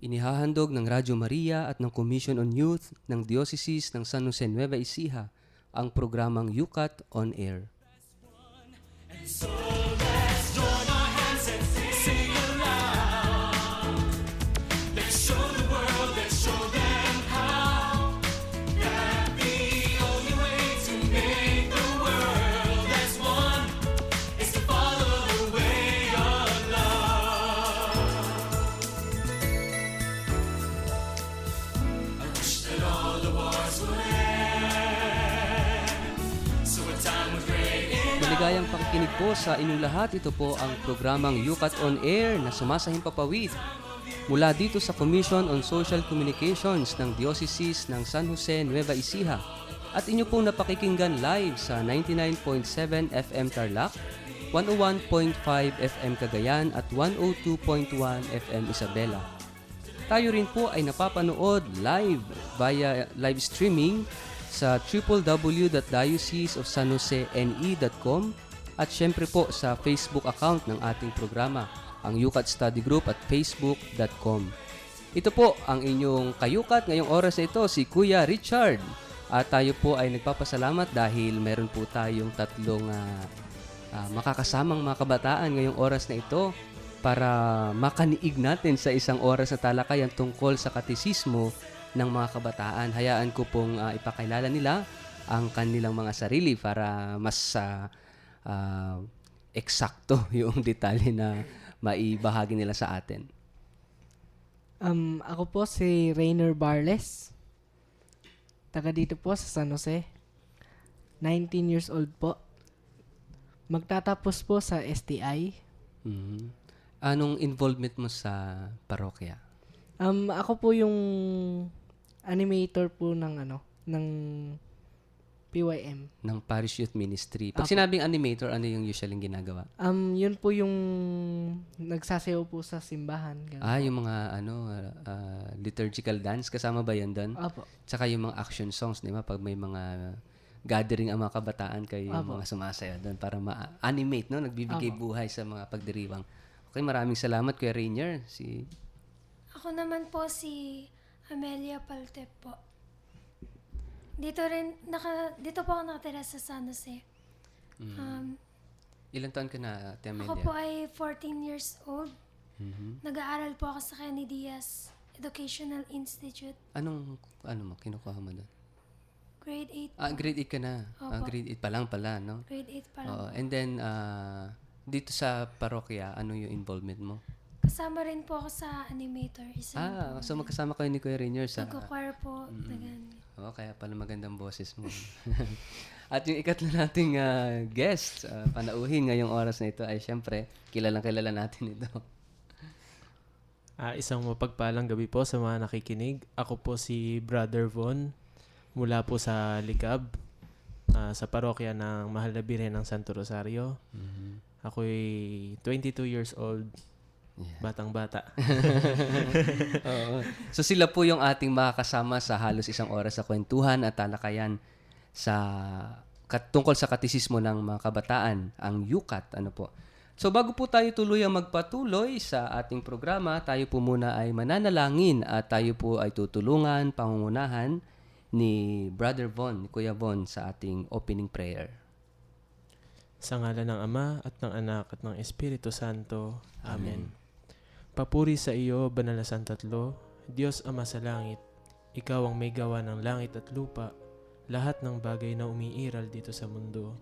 Inihahandog ng Radyo Maria at ng Commission on Youth ng Diocese ng San Jose Nueva Ecija ang programang Yukat on Air. Maligayang pakikinig po sa inyong lahat. Ito po ang programang Yukat on Air na sumasahimpapawid mula dito sa Commission on Social Communications ng Diocese ng San Jose Nueva Ecija. At inyo pong napakikinggan live sa 99.7 FM Tarlac, 101.5 FM Cagayan at 102.1 FM Isabela. Tayo rin po ay napapanood live via live streaming sa www.dioceseofsanjosene.com at syempre po sa Facebook account ng ating programa, ang Yukat Study Group at facebook.com. Ito po ang inyong kayukat ngayong oras na ito, si Kuya Richard. At tayo po ay nagpapasalamat dahil meron po tayong tatlong makakasamang mga kabataan ngayong oras na ito para makaniig natin sa isang oras na talakayan tungkol sa katekismo ng mga kabataan. Hayaan ko pong ipakilala nila ang kanilang mga sarili para mas eksakto yung detalye na maibahagi nila sa atin. Ako po si Rainer Barles. Taga dito po sa San Jose. 19 years old po. Magtatapos po sa STI. Anong involvement mo sa parokya? Ako po yung animator po ng PYM. Ng Parish Youth Ministry. Pag Apo. sinabing animator, ano yung usually ginagawa? Yun po yung nagsasayaw po sa simbahan. Ganun. Yung mga liturgical dance, kasama ba yan doon? Apo. Tsaka yung mga action songs, di ba? Pag may mga gathering ang mga kabataan, kayo yung Apo. mga sumasayaw doon para ma-animate, no? Nagbibigay Apo. buhay sa mga pagdiriwang. Okay, maraming salamat, Kuya Rainier. Ako naman po si Amelia Paltep po. Dito po ako nakatira sa San Jose. Ilan taon ka na, Ate Amelia? Ako po ay 14 years old. Mhm. Nag-aaral po ako sa Kenny Diaz Educational Institute. Ano mo, kinukuha mo doon? Grade 8 po. Grade 8 ka na. Opo. Grade 8 pa lang pala, no? Grade 8 pa lang. Oo. And then, dito sa parokya, ano yung involvement mo? Kasama rin po ako sa animator. So magkasama kayo ni Kuya Rainier sa... Nagko-choir po. Kaya pala magandang boses mo. At yung ikatlo nating guest, panauhin ngayong oras na ito ay syempre, kilalang-kilala natin ito. Isang mapagpalang gabi po sa mga nakikinig. Ako po si Brother Von mula po sa Likab, sa parokya ng Mahal na Birhen ng Santo Rosario. Ako'y 22 years old. Yeah. Batang-bata. Oo. So sila po yung ating makakasama sa halos isang oras sa kwentuhan at talakayan tungkol sa katekismo ng mga kabataan, ang Yukat. So bago po tayo tuluyang magpatuloy sa ating programa, tayo po muna ay mananalangin at tayo po ay tutulungan, pangungunahan ni Brother Von, Kuya Von sa ating opening prayer. Sa ngalan ng Ama at ng Anak at ng Espiritu Santo. Amen. Papuri sa iyo, Banal na Santatlo, Diyos Ama sa langit. Ikaw ang may gawa ng langit at lupa, lahat ng bagay na umiiral dito sa mundo.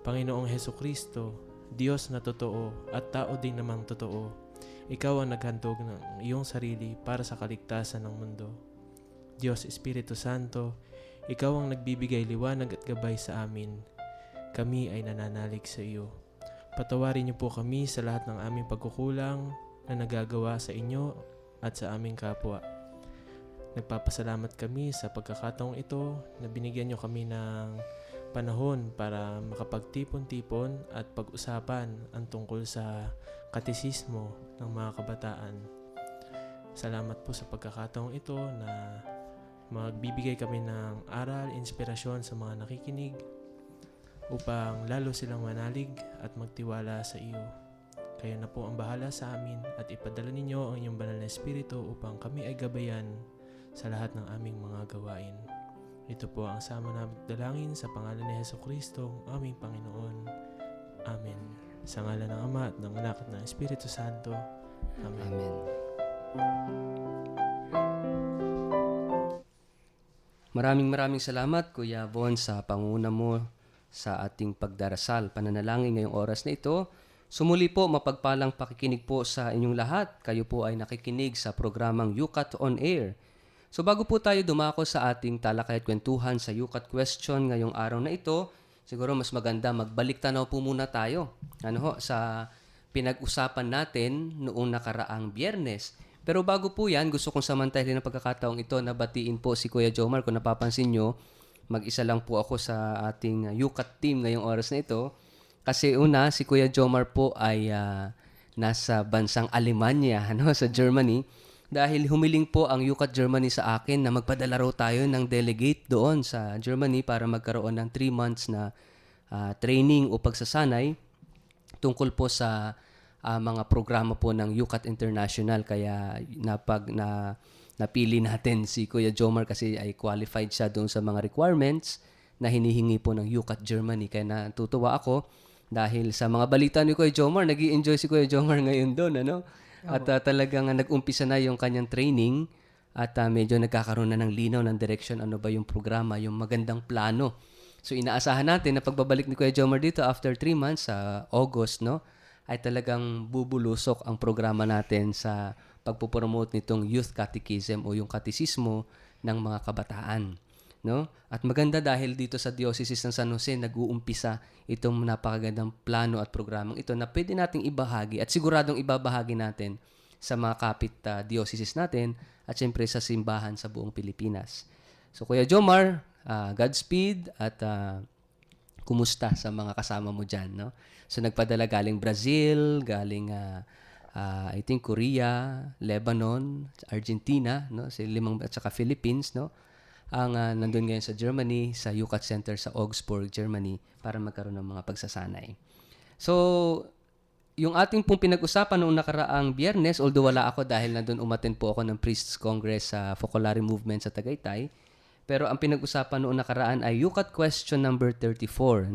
Panginoong Hesukristo, Diyos na totoo at tao din namang totoo, ikaw ang naghandog ng iyong sarili para sa kaligtasan ng mundo. Diyos Espiritu Santo, ikaw ang nagbibigay liwanag at gabay sa amin. Kami ay nananalig sa iyo. Patawarin niyo po kami sa lahat ng aming pagkukulang na nagagawa sa inyo at sa aming kapwa. Nagpapasalamat kami sa pagkakataong ito na binigyan niyo kami ng panahon para makapagtipon-tipon at pag-usapan ang tungkol sa katekismo ng mga kabataan. Salamat po sa pagkakataong ito na magbibigay kami ng aral, inspirasyon sa mga nakikinig upang lalo silang manalig at magtiwala sa iyo. Kayo na po ang bahala sa amin at ipadala ninyo ang inyong banal na espiritu upang kami ay gabayan sa lahat ng aming mga gawain. Ito po ang sama na dalangin sa pangalan ni Hesukristo, aming Panginoon. Amen. Sa ngalan ng Ama at ng Anak at ng Espiritu Santo. Amen. Amen. Maraming salamat, Kuya Von, sa panguna mo sa ating pagdarasal. Pananalangin ngayong oras na ito. Sumuli po, mapagpalang pakikinig po sa inyong lahat. Kayo po ay nakikinig sa programang Yukat on Air. So bago po tayo dumako sa ating talakay at kwentuhan sa Yukat Question ngayong araw na ito, siguro mas maganda magbalik tanaw po muna tayo sa pinag-usapan natin noong nakaraang Biyernes. Pero bago po yan, gusto kong samantahin ng pagkakataong ito na batiin po si Kuya Jomar. Kung napapansin nyo, mag-isa lang po ako sa ating Yukat team ngayong oras na ito. Kasi una, si Kuya Jomar po ay nasa bansang Alemanya, sa Germany. Dahil humiling po ang Yukat Germany sa akin na magpadala raw tayo ng delegate doon sa Germany para magkaroon ng 3 months na training o pagsasanay tungkol po sa mga programa po ng Yukat International. Kaya napili natin si Kuya Jomar kasi ay qualified siya doon sa mga requirements na hinihingi po ng Yukat Germany. Kaya natutuwa ako dahil sa mga balita ni Kuya Jomar, nag-i-enjoy si Kuya Jomar ngayon doon, At talagang nag-umpisa na yung kanyang training at medyo nagkakaroon na ng linaw ng direction, ano ba yung programa, yung magandang plano. So inaasahan natin na pagbabalik ni Kuya Jomar dito after 3 months sa August, ay talagang bubulusok ang programa natin sa pagpupromote nitong Youth Catechism o yung katisismo ng mga kabataan. At maganda dahil dito sa Diocese ng San Jose nag-uumpisa itong napakagandang plano at programang ito na pwede nating ibahagi at siguradong ibabahagi natin sa mga kapit dioceses natin at syempre sa simbahan sa buong Pilipinas. So Kuya Jomar, Godspeed at kumusta sa mga kasama mo dyan, So nagpadala galing Brazil, galing I think Korea, Lebanon, Argentina, at saka Philippines, ang nandun ngayon sa Germany, sa Yukat Center sa Augsburg, Germany, para magkaroon ng mga pagsasanay. So, yung ating pong pinag-usapan noong nakaraang Biyernes, although wala ako dahil nandun umattend po ako ng Priests Congress sa Focolare Movement sa Tagaytay, pero ang pinag-usapan noong nakaraan ay Yukat Question number 34,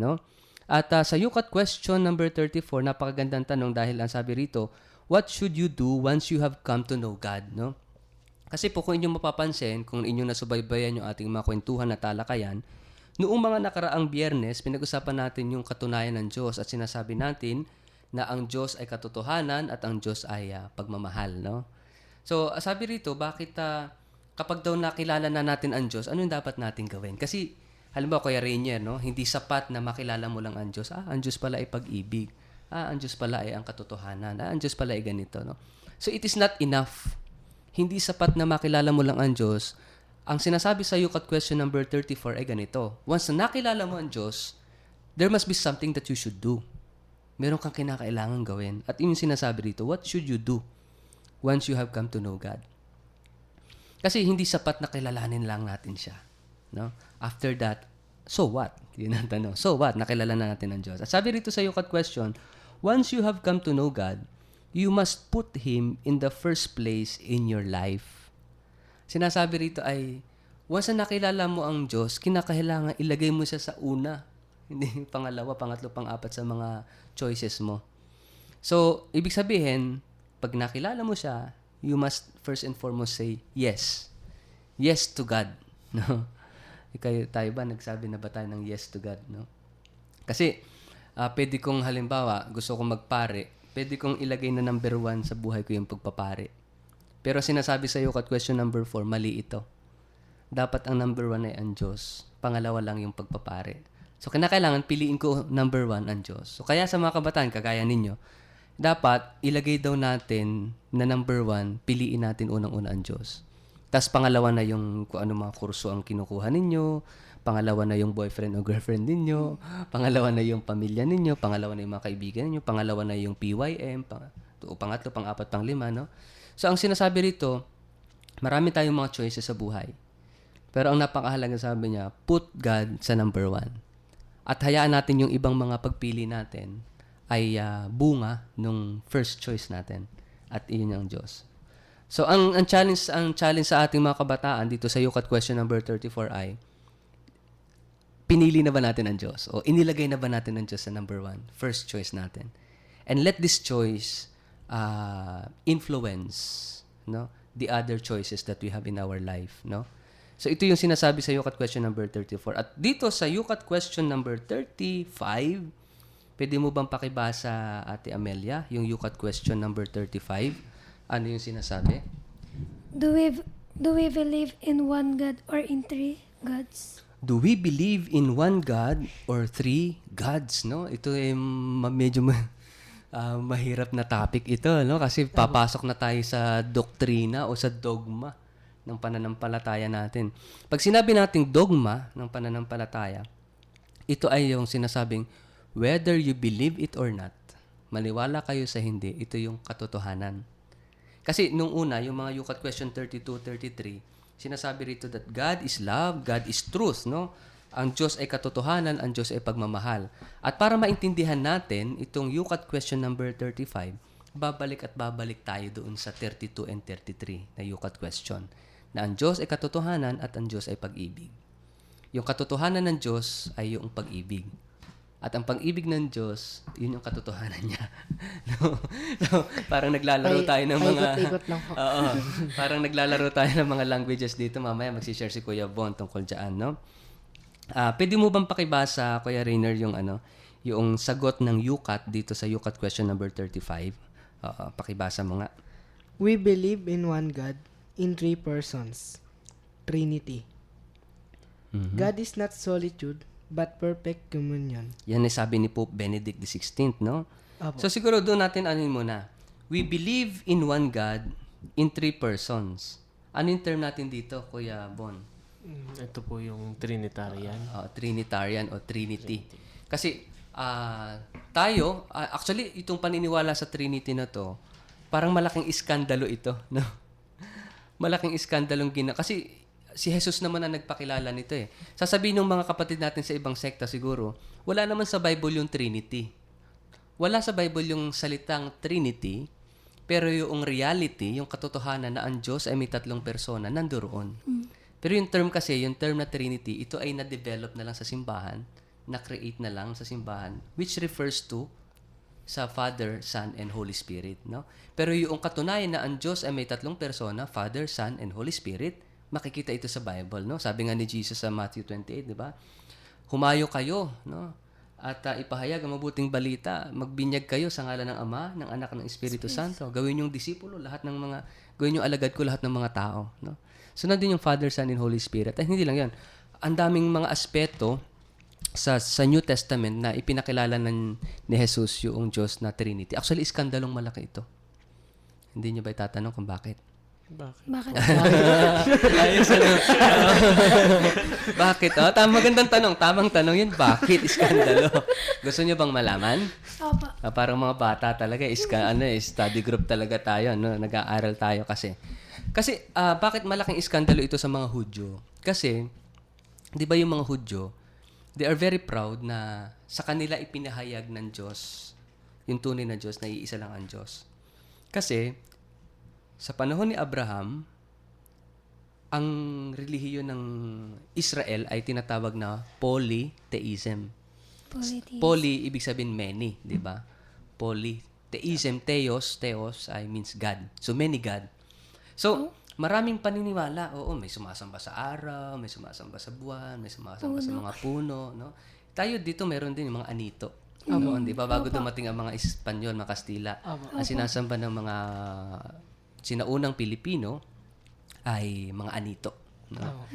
At sa Yukat Question number 34, napakagandang tanong dahil ang sabi rito, what should you do once you have come to know God, Kasi po kung inyong mapapansin, kung inyong nasubaybayan yung ating mga kwentuhan na talakayan, noong mga nakaraang Biyernes, pinag-usapan natin yung katunayan ng Diyos at sinasabi natin na ang Diyos ay katotohanan at ang Diyos ay pagmamahal. So, sabi rito, bakit kapag daw nakilala na natin ang Diyos, ano yung dapat natin gawin? Kasi, halimbawa, Kuya Rainier, hindi sapat na makilala mo lang ang Diyos. Ang Diyos pala ay pag-ibig. Ang Diyos pala ay ang katotohanan. Ang Diyos pala ay ganito. So, it is not enough. Hindi sapat na makilala mo lang ang Diyos. Ang sinasabi sa Yukat Question number 34 ay ganito. Once na nakilala mo ang Diyos, there must be something that you should do. Meron kang kinakailangan gawin. At yun yung sinasabi dito, what should you do once you have come to know God? Kasi hindi sapat na kilalanin lang natin siya. After that, so what? Yun ang tanong. So what? Nakilala na natin ang Diyos. At sabi rito sa Yukat Question, once you have come to know God, you must put Him in the first place in your life. Sinasabi rito ay, once na nakilala mo ang Diyos, kinakailangan ilagay mo siya sa una. Hindi pangalawa, pangatlo, pang-apat sa mga choices mo. So, ibig sabihin, pag nakilala mo siya, you must first and foremost say, yes. Yes to God. Tayo ba, nagsabi na ba tayo ng yes to God? Kasi, pwede kong halimbawa, gusto kong magpare, pwede kong ilagay na number 1 sa buhay ko yung pagpapare. Pero sinasabi sa iyo, question number 4, mali ito. Dapat ang number 1 ay ang Diyos. Pangalawa lang yung pagpapare. So, kinakailangan piliin ko number 1 ang Diyos. So, kaya sa mga kabataan, kagaya ninyo, dapat ilagay daw natin na number 1, piliin natin unang-una ang Diyos. Tapos pangalawa na yung kung ano mga kurso ang kinukuha ninyo, pangalawa na yung boyfriend o girlfriend ninyo, pangalawa na yung pamilya ninyo, pangalawa na yung mga kaibigan ninyo, pangalawa na yung PYM, pangatlo, pang-apat, pang-lima, So, ang sinasabi rito, marami tayong mga choices sa buhay. Pero ang napakahalaga, sabi niya, put God sa number 1. At hayaan natin yung ibang mga pagpili natin ay bunga nung first choice natin. At iyon ang Diyos. So, ang challenge sa ating mga kabataan dito sa Yukat question number 34 ay, pinili na ba natin ang Diyos? O inilagay na ba natin ang Diyos sa number 1? First choice natin. And let this choice influence, no, the other choices that we have in our life, no? So ito yung sinasabi sa Yukat question number 34. At dito sa Yukat question number 35, pwede mo bang pakibasa, Ate Amelia, yung Yukat question number 35? Ano yung sinasabi? Do we believe in one God or in three gods? Do we believe in one God or three gods, no? Ito ay medyo mahirap na topic ito, no? Kasi papasok na tayo sa doktrina o sa dogma ng pananampalataya natin. Pag sinabi nating dogma ng pananampalataya, ito ay yung sinasabing, whether you believe it or not, maniwala kayo sa hindi, ito yung katotohanan. Kasi nung una, yung mga Yukat question 32, 33, sinasabi rito that God is love, God is truth, no? Ang Diyos ay katotohanan, ang Diyos ay pagmamahal. At para maintindihan natin itong Yukat question number 35, babalik tayo doon sa 32 and 33 na Yukat question, na ang Diyos ay katotohanan at ang Diyos ay pag-ibig. Yung katotohanan ng Diyos ay yung pag-ibig. At ang pag-ibig ng Diyos, yun yung katotohanan niya. No? So, parang naglalaro tayo ng mga... Paikot-ikot lang po. Oo. Parang naglalaro tayo ng mga languages dito. Mamaya magsishare si Kuya Bon tungkol dyan, no? Pwede mo bang pakibasa, Kuya Rainer, yung sagot ng Yukat dito sa Yukat question number 35? Pakibasa mo nga. We believe in one God, in three persons. Trinity. God is not solitude, but perfect communion. Yan ay sabi ni Pope Benedict XVI, no? Apo. So siguro doon natin anin muna. We believe in one God in three persons. Ano yung term natin dito, Kuya Bon? Ito po yung Trinitarian. Trinitarian o Trinity. Kasi tayo, actually itong paniniwala sa Trinity na to, parang malaking iskandalo ito, no? Malaking iskandalong kasi si Jesus naman ang nagpakilala nito eh. Sasabihin ng mga kapatid natin sa ibang sekta siguro, wala naman sa Bible yung Trinity. Wala sa Bible yung salitang Trinity, pero yung reality, yung katotohanan na ang Diyos ay may tatlong persona, nandoon. Pero yung term kasi, yung term na Trinity, ito ay na-develop na lang sa simbahan, na-create na lang sa simbahan, which refers to sa Father, Son, and Holy Spirit. No? Pero yung katunayan na ang Diyos ay may tatlong persona, Father, Son, and Holy Spirit, makikita ito sa Bible. No? Sabi nga ni Jesus sa Matthew 28, di ba? Humayo kayo, no? At ipahayag ang mabuting balita. Magbinyag kayo sa ngalan ng Ama, ng Anak, ng Espiritu Santo. Gawin yung disipulo, gawin yung alagad ko lahat ng mga tao. No? So, nandun yung Father, Son, and Holy Spirit. At hindi lang yan. Ang daming mga aspeto sa New Testament na ipinakilala ni Jesus yung Diyos na Trinity. Actually, iskandalong malaki ito. Hindi niyo ba itatanong kung bakit? Bakit? Ayos, ano? Bakit? Magandang tanong. Tamang tanong yun. Bakit iskandalo? Gusto niyo bang malaman? Opo. Parang mga bata talaga. Study group talaga tayo. No? Nag-aaral tayo kasi. Kasi, bakit malaking iskandalo ito sa mga Hudyo? Kasi, di ba yung mga Hudyo, they are very proud na sa kanila ipinahayag ng Diyos, yung tunay na Diyos, na iisa lang ang Diyos. Kasi, sa panahon ni Abraham, ang relihiyon ng Israel ay tinatawag na polytheism. Poly, ibig sabihin many, di ba? Polytheism, theos ay means God. So, many God. So, maraming paniniwala. Oo, may sumasamba sa araw, may sumasamba sa buwan, may sumasamba sa mga puno. No? Tayo dito, meron din yung mga anito. Noon, di ba? Bago dumating ang mga Espanyol, mga Kastila, ang sinasamba ng mga sinaunang Pilipino ay mga anito. No?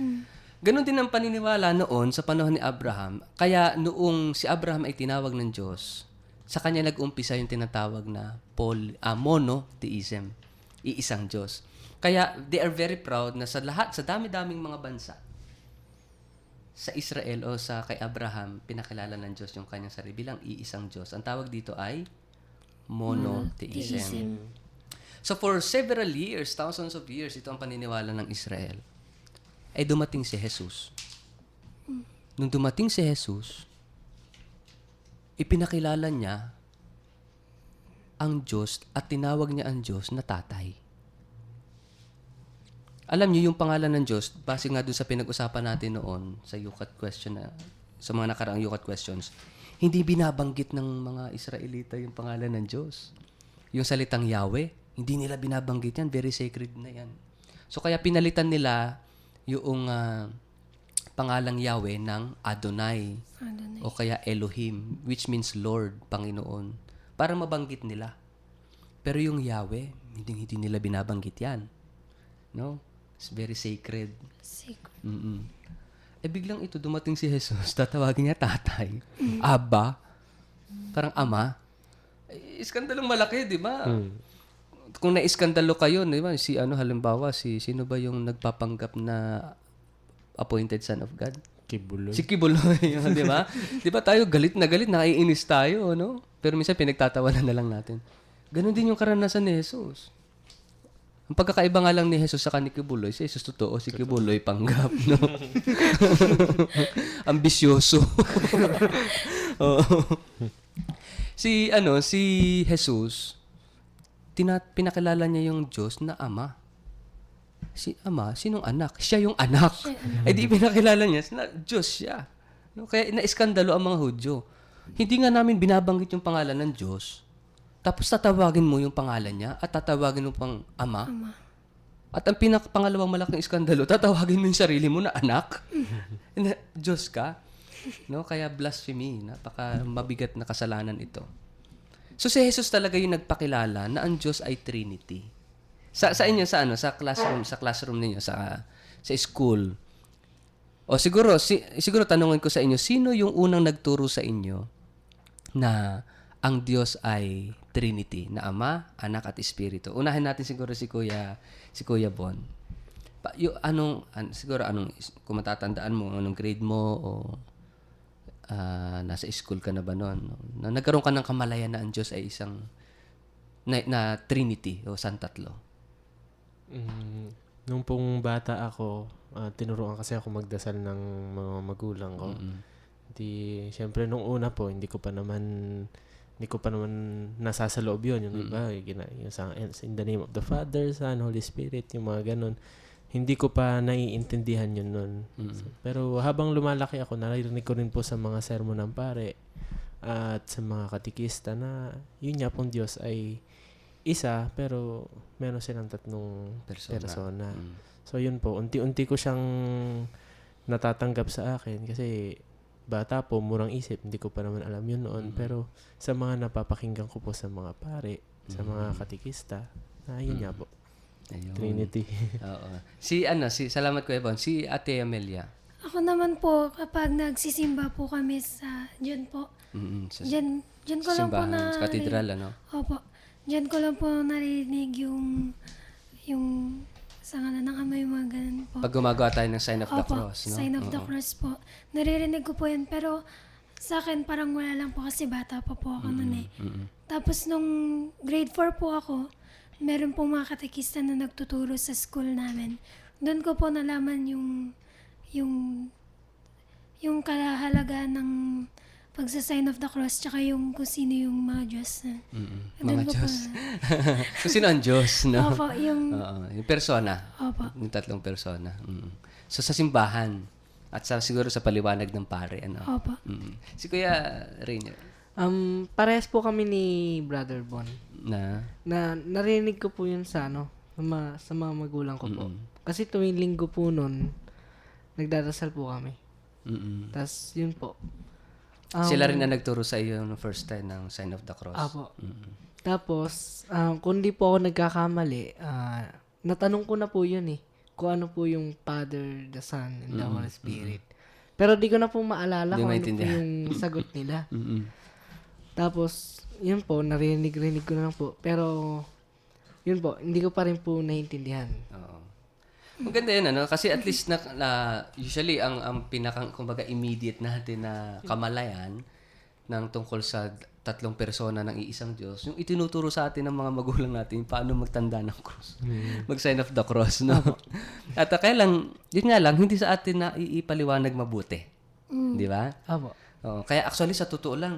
Ganon din ang paniniwala noon sa panahon ni Abraham. Kaya noong si Abraham ay tinawag ng Diyos, sa kanya nag-umpisa yung tinatawag na monotheism, iisang Diyos. Kaya they are very proud na sa dami-daming mga bansa, sa Israel o sa kay Abraham, pinakilala ng Diyos yung kanyang sarili bilang iisang Diyos. Ang tawag dito ay monotheism. So for several years, thousands of years, ito ang paniniwala ng Israel. Ay dumating si Jesus. Nung dumating si Jesus, ipinakilala niya ang Diyos at tinawag niya ang Diyos na tatay. Alam niyo yung pangalan ng Diyos, base nga dun sa pinag-usapan natin noon sa Yukat question sa mga nakaraang Yukat questions, hindi binabanggit ng mga Israelita yung pangalan ng Diyos. Yung salitang Yahweh, hindi nila binabanggit yan. Very sacred na yan. So kaya pinalitan nila yung pangalang Yahweh ng Adonai. O kaya Elohim, which means Lord, Panginoon. Para mabanggit nila. Pero yung Yahweh, hindi nila binabanggit yan. No? It's very sacred. Secret. Biglang ito, dumating si Jesus, tatawagin niya tatay, Abba, parang ama. Iskandalong malaki, di ba? Kung naiskandalo kayo, di ba? Halimbawa, sino ba yung nagpapanggap na appointed son of God? Kibuloy. Si Kibuloy, di ba? Di ba tayo galit na galit, naiinis tayo, no? Pero minsan pinagtatawanan na lang natin. Ganon din yung karanasan ni Jesus. Ang pagkakaiba nga lang ni Jesus sa ni Kibuloy, si Jesus totoo, si Kibuloy panggap, no? Ambisyoso. Oo. Si Jesus, pinakilala niya yung Diyos na Ama. Si Ama, sinong anak? Siya yung anak. Di pinakilala niya, Diyos siya. No? Kaya naiskandalo ang mga Hudyo. Hindi nga namin binabanggit yung pangalan ng Diyos. Tapos tatawagin mo yung pangalan niya at tatawagin mo pang Ama. At ang pangalawang malaking iskandalo, tatawagin mo yung sarili mo na anak. Na Diyos ka. No? Kaya blasphemy. Napaka mabigat na kasalanan ito. So si Jesus talaga yung nagpakilala na ang Diyos ay Trinity. Sa inyo, sa classroom ninyo, sa school. O siguro tanungin ko sa inyo, sino yung unang nagturo sa inyo na ang Diyos ay Trinity, na Ama, Anak at Espiritu? Unahin natin siguro si Kuya Bon. Kung matatandaan mo, anong grade mo o nasa school ka na ba noon? Na nagkaroon ka ng kamalayan na ang Diyos ay isang na Trinity o Santatlo. Nung pong bata ako, tinuruan kasi ako magdasal ng mga magulang ko. Siyempre nung una po, hindi ko pa naman nasa sa loob yun. Yung iba, in the name of the Father, Son, Holy Spirit, yung mga ganun. Hindi ko pa naiintindihan yun nun. Pero habang lumalaki ako, naririnig ko rin po sa mga sermon ng pare at sa mga katikista na yun nga pong Diyos ay isa, pero meron silang tatlong persona. So yun po, unti-unti ko siyang natatanggap sa akin kasi bata po, murang isip, hindi ko pa naman alam yun noon. Pero sa mga napapakinggan ko po sa mga pare, sa mga katikista, yun nga po. Ayun. Trinity. Oo. Salamat Kuya Bon. Si Ate Amelia. Ako naman po, kapag nagsisimba po kami dyan po, Sa dyan ko lang po simbahan, sa katedral, ano? Opo. Dyan ko lang po narinig yung sa ngalan ng Ama, yung mga ganun po. Pag gumagawa tayo ng sign of the Opo, cross, no? sign of the cross po. Naririnig ko po yan, pero sa akin parang wala lang po kasi bata pa po ako noon eh. Tapos nung grade 4 po ako, meron pong mga katekista na nagtuturo sa school namin. Doon ko po nalaman yung kahalagaan ng pagsa-sign of the cross, tsaka yung kung sino yung mga Diyos. Mga Diyos. Kung sino ang Diyos, no? Opo, yung... Yung persona. Opo. Yung tatlong persona. So sa simbahan at siguro sa paliwanag ng pare, ano? Opo. Si Kuya Rainier. Parehas po kami ni Brother Bon. Na Narinig ko po yun sa mga magulang ko po. Kasi tuwing linggo po nun, nagdadasal po kami. Tapos yun po. Sila rin na nagturo sa iyo no first time ng sign of the cross. Apo. Tapos, kung di po ako nagkakamali, natanong ko na po yun eh. Kung ano po yung Father, the Son, and the Holy Spirit. Pero di ko na po maalala Di kung ano po maintindihan. yung sagot nila. Tapos, yun po, narinig ko na lang po. Pero, yun po, hindi ko pa rin po naiintindihan. Oo. Maganda yun, ano? Kasi at least usually ang pinakang, kumbaga, immediate natin na kamalayan ng tungkol sa tatlong persona ng iisang Diyos, yung itinuturo sa atin ng mga magulang natin paano magtanda ng cross. Mag-sign of the cross, no? At kaya lang, yun nga lang, hindi sa atin na iipaliwanag mabuti. Di ba? Apo. Oo. Kaya actually, sa totoo lang,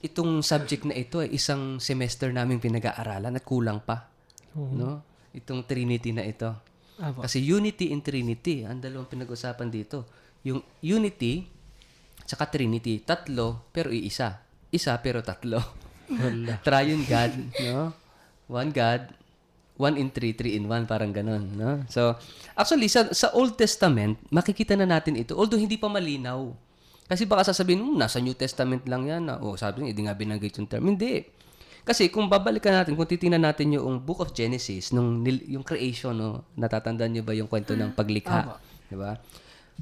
itong subject na ito ay isang semester naming pinag-aaralan at kulang pa. No? Itong Trinity na ito. Apo. Kasi unity and Trinity, ang dalawang pinag-usapan dito. Yung unity, tsaka Trinity, tatlo pero iisa. Isa pero tatlo. Triune God, no? One God, one in three, three in one, parang ganun, no? So, actually, sa Old Testament, makikita na natin ito, although hindi pa malinaw. Kasi baka sasabihin, nasa New Testament lang yan. Sabi niya, hindi nga binanggit yung term. Hindi. Kasi kung babalikan natin, kung titingnan natin yung Book of Genesis, yung creation, no? Natatandaan niyo ba yung kwento ng paglikha? Di ba?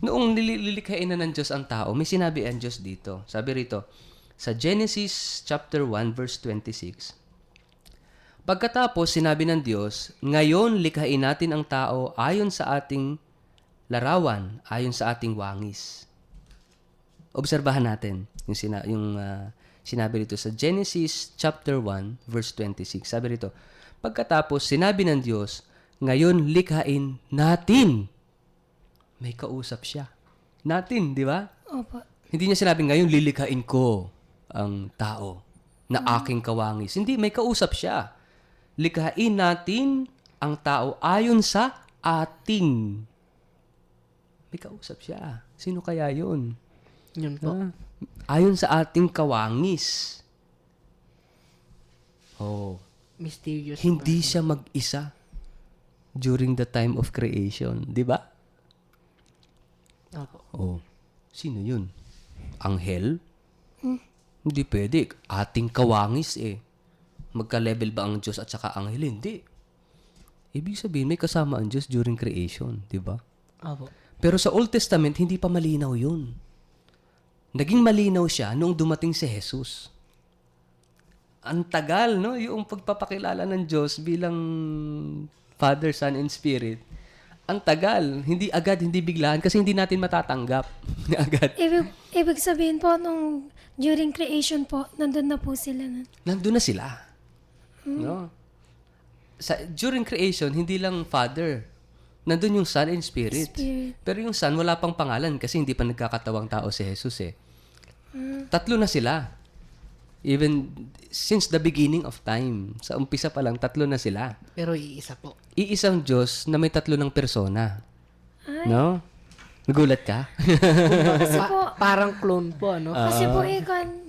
Noong nililikhain na ng Diyos ang tao, may sinabi ang Diyos dito. Sabi rito, sa Genesis chapter 1 verse 26, pagkatapos sinabi ng Diyos, ngayon likhain natin ang tao ayon sa ating larawan, ayon sa ating wangis. Obserbahan natin yung sinabi rito sa Genesis chapter 1 verse 26. Sabi rito, pagkatapos sinabi ng Diyos, ngayon likhain natin. May kausap siya. Natin, di ba? Opo. Hindi niya sinabing ngayon lilikhain ko ang tao na aking kawangis. Hindi, may kausap siya. Likhain natin ang tao ayon sa ating. May kausap siya. Sino kaya yun? Yun po. Ayon sa ating kawangis. Oh, Mysterious. hindi siya mag-isa during the time of creation. Di ba? Apo. Oh, sino yun? Anghel? Hindi pwede. Ating kawangis eh. Magka-level ba ang Diyos at saka anghel? Hindi. Ibig sabihin, may kasama ang Diyos during creation. Di ba? Apo. Pero sa Old Testament, hindi pa malinaw yun. Naging malinaw siya noong dumating si Jesus. Ang tagal, no? Yung pagpapakilala ng Diyos bilang Father, Son, and Spirit. Ang tagal. Hindi agad, hindi biglaan kasi hindi natin matatanggap. agad. Ibig sabihin po, nung during creation po, nandun na po sila. Nandun na sila. No? During creation, hindi lang Father. Nandun yung Son and Spirit. Pero yung Son, wala pang pangalan kasi hindi pa nagkakatawang tao si Jesus eh. Tatlo na sila. Even since the beginning of time. Sa umpisa pa lang, tatlo na sila. Pero iisa po. Iisang Diyos na may tatlo ng persona. No? Nagulat ka? Kasi po, Parang clone po, ano? kasi po,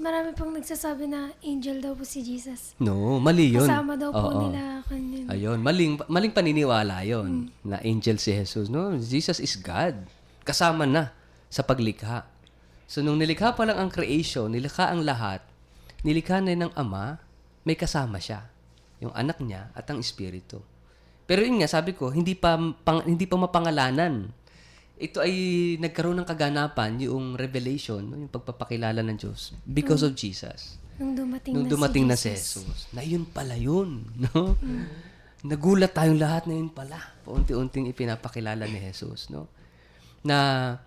marami pong nagsasabi na angel daw po si Jesus. No, mali yun. Kasama daw po Oo. nila kanina. Ayun, maling paniniwala yon na angel si Jesus. No, Jesus is God. Kasama na sa paglikha. So, nung nilikha pa lang ang creation, nilikha ang lahat, nilikha na ng Ama, may kasama siya. Yung anak niya at ang Espiritu. Pero yun nga, sabi ko, hindi pa mapangalanan. Ito ay nagkaroon ng kaganapan, yung revelation, no, yung pagpapakilala ng Diyos because of Jesus. Nung Dumating na si si Jesus. Jesus. Na yun pala yun. No? Nagulat tayong lahat na yun pala. Paunti-unting ipinapakilala ni Jesus. No? Na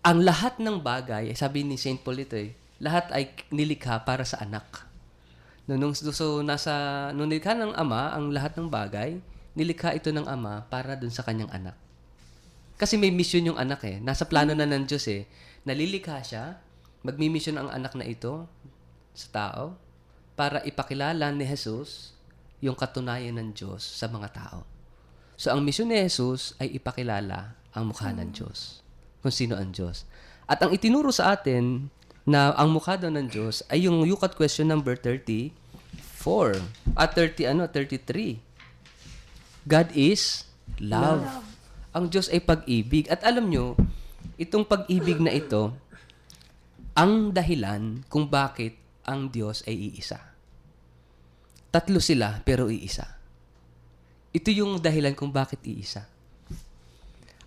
ang lahat ng bagay, sabi ni St. Paul ito lahat ay nilikha para sa anak. No, nung nilikha ng Ama, ang lahat ng bagay, nilikha ito ng Ama para dun sa kanyang anak. Kasi may mission yung anak eh. Nasa plano na ng Diyos eh. Nalilikha siya, magmi-mission ang anak na ito sa tao para ipakilala ni Jesus yung katunayan ng Diyos sa mga tao. So, ang mission ni Jesus ay ipakilala ang mukha ng Diyos. Kung sino ang Diyos. At ang itinuro sa atin na ang mukha daw ng Diyos ay yung Yucat question number 33. God is love. Ang Diyos ay pag-ibig. At alam nyo, itong pag-ibig na ito, ang dahilan kung bakit ang Diyos ay iisa. Tatlo sila, pero iisa. Ito yung dahilan kung bakit iisa.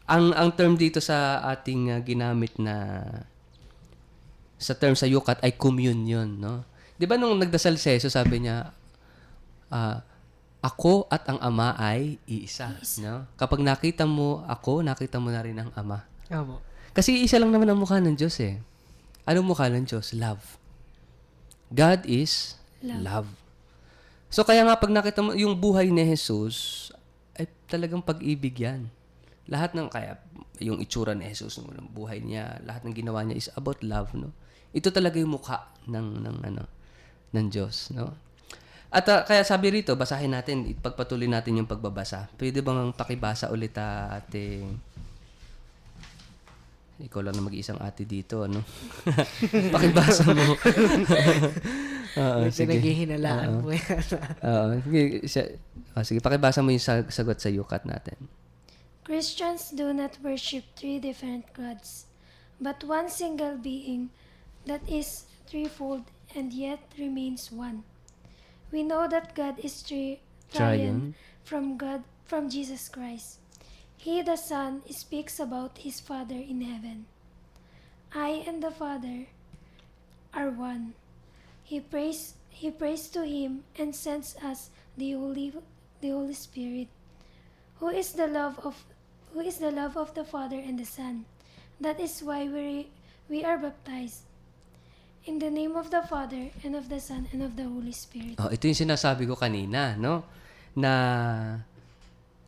Ang term dito sa ating ginamit na sa term sa Yucat ay communion, no? 'Di ba nung nagdasal si Jesus, sabi niya, ako at ang Ama ay iisa, no? Kapag nakita mo ako, nakita mo na rin ang Ama. Apo. Kasi isa lang naman ang mukha ng Diyos eh. Anong mukha ng Diyos? Love. God is love. So kaya nga pag nakita mo yung buhay ni Jesus, ay talagang pag-ibig yan. Lahat ng, kaya yung itsura ni Jesus, yung buhay niya, lahat ng ginawa niya is about love, no? Ito talaga yung mukha ng Diyos, no? At kaya sabi rito, basahin natin, ipagpatuloy natin yung pagbabasa. Pwede bang pakibasa ulit, ate? Ikaw lang na mag-iisang ate dito, ano? Pakibasa mo. Oo, May sige. pinaghihinalaan po yan. Oo, sige, pakibasa mo yung sagot sa yukat natin. Christians do not worship three different gods, but one single being that is threefold and yet remains one. We know that God is triune from Jesus Christ. He, the Son, speaks about his Father in heaven. I and the Father are one. He prays to him and sends us the Holy Spirit, who is the love of the Father and the Son. That is why we are baptized in the name of the Father and of the Son and of the Holy Spirit. Oh, ito yung sinasabi ko kanina, no? Na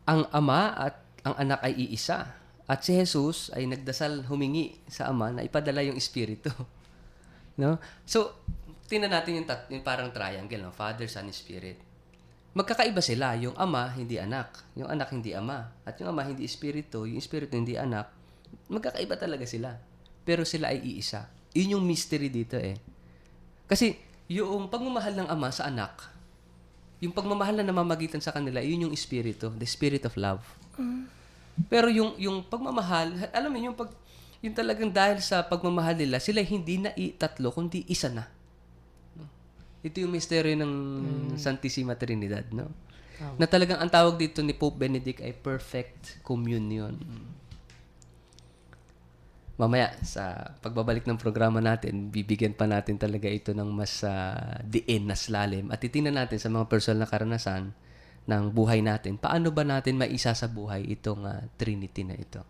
ang Ama at ang Anak ay iisa. At si Jesus ay nagdasal humingi sa Ama na ipadala yung Espiritu. No? So, tingnan natin yung parang triangle, no? Father, Son, Spirit. Magkakaiba sila. Yung Ama, hindi Anak. Yung Anak, hindi Ama. At yung Ama, hindi Espiritu. Yung Espiritu, hindi Anak. Magkakaiba talaga sila. Pero sila ay iisa. Yun yung mystery dito eh. Kasi yung pagmamahal ng Ama sa Anak, yung pagmamahal na namamagitan sa kanila, yun yung Espiritu. The Spirit of Love. Pero yung pagmamahal, alam mo, yung talagang dahil sa pagmamahal nila, sila hindi na tatlo, kundi isa na. No? Ito yung misteryo ng Santissima Trinidad, no? Na talagang ang tawag dito ni Pope Benedict ay perfect communion. Mamaya, sa pagbabalik ng programa natin, bibigyan pa natin talaga ito ng mas diin na lalim. At titingnan natin sa mga personal na karanasan ng buhay natin, paano ba natin maisa sa buhay itong Trinity na ito?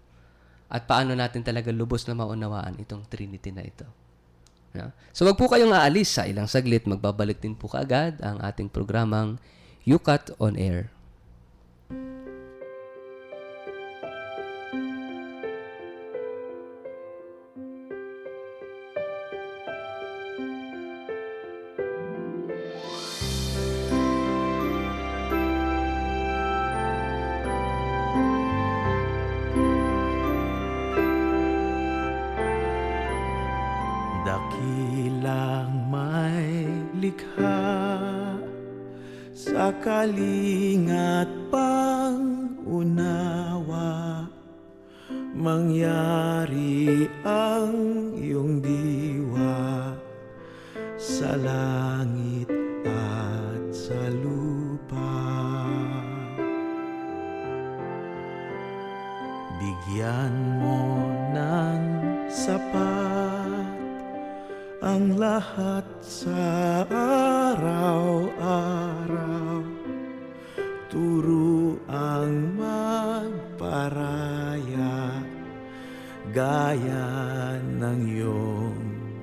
At paano natin talaga lubos na maunawaan itong Trinity na ito? No? So wag po kayong aalis. Sa ilang saglit, magbabalik din po kaagad ang ating programang Yukat on Air. Dakilang may likha sa kalingat pang unawa, mangyari ang iyong diwa sa langit at sa lupa. Bigyan mo ng sapat ang lahat sa araw-araw, turo ang magparaya gaya ng iyong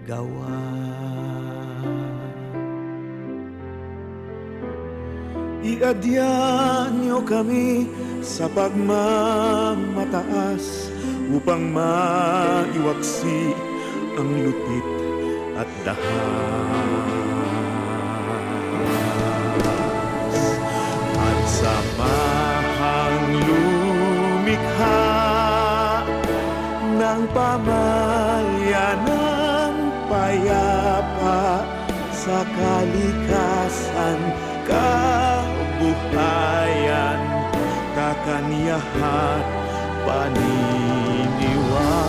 gawa. Iadya niyo kami sa pagmamataas upang maiwaksi ang lupit at dahas, at samahang lumikha ng pamilya ng payapa sa kalikasan, kabuhayan, kakanyahan, paniniwala.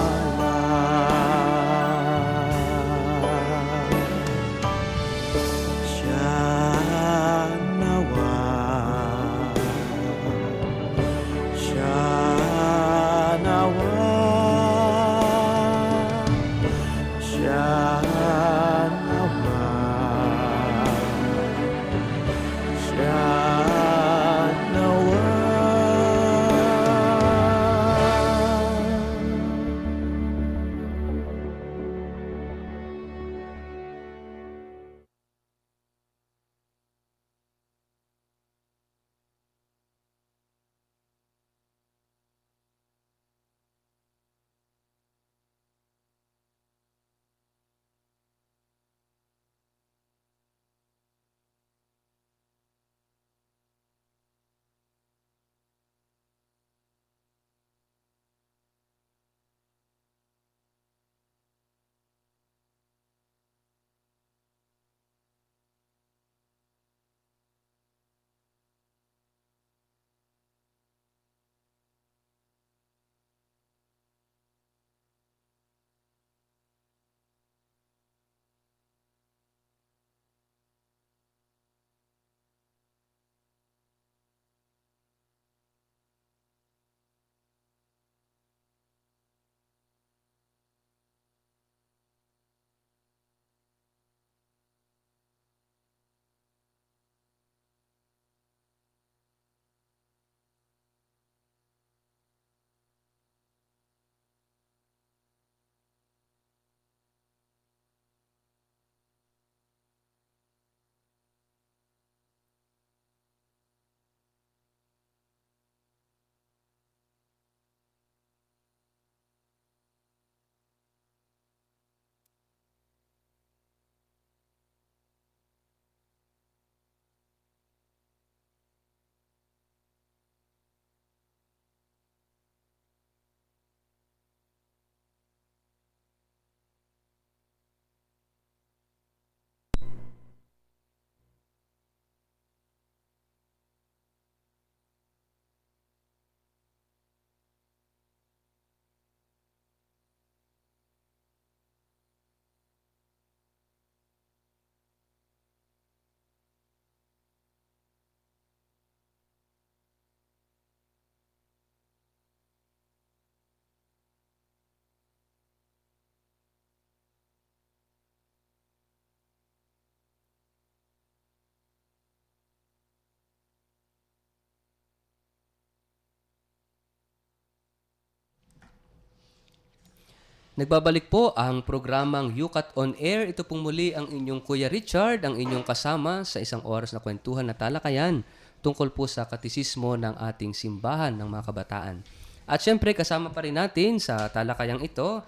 Nagbabalik po ang programang Yukat on Air. Ito pong muli ang inyong Kuya Richard, ang inyong kasama sa isang oras na kwentuhan na talakayan tungkol po sa katisismo ng ating simbahan ng mga kabataan. At syempre, kasama pa rin natin sa talakayang ito,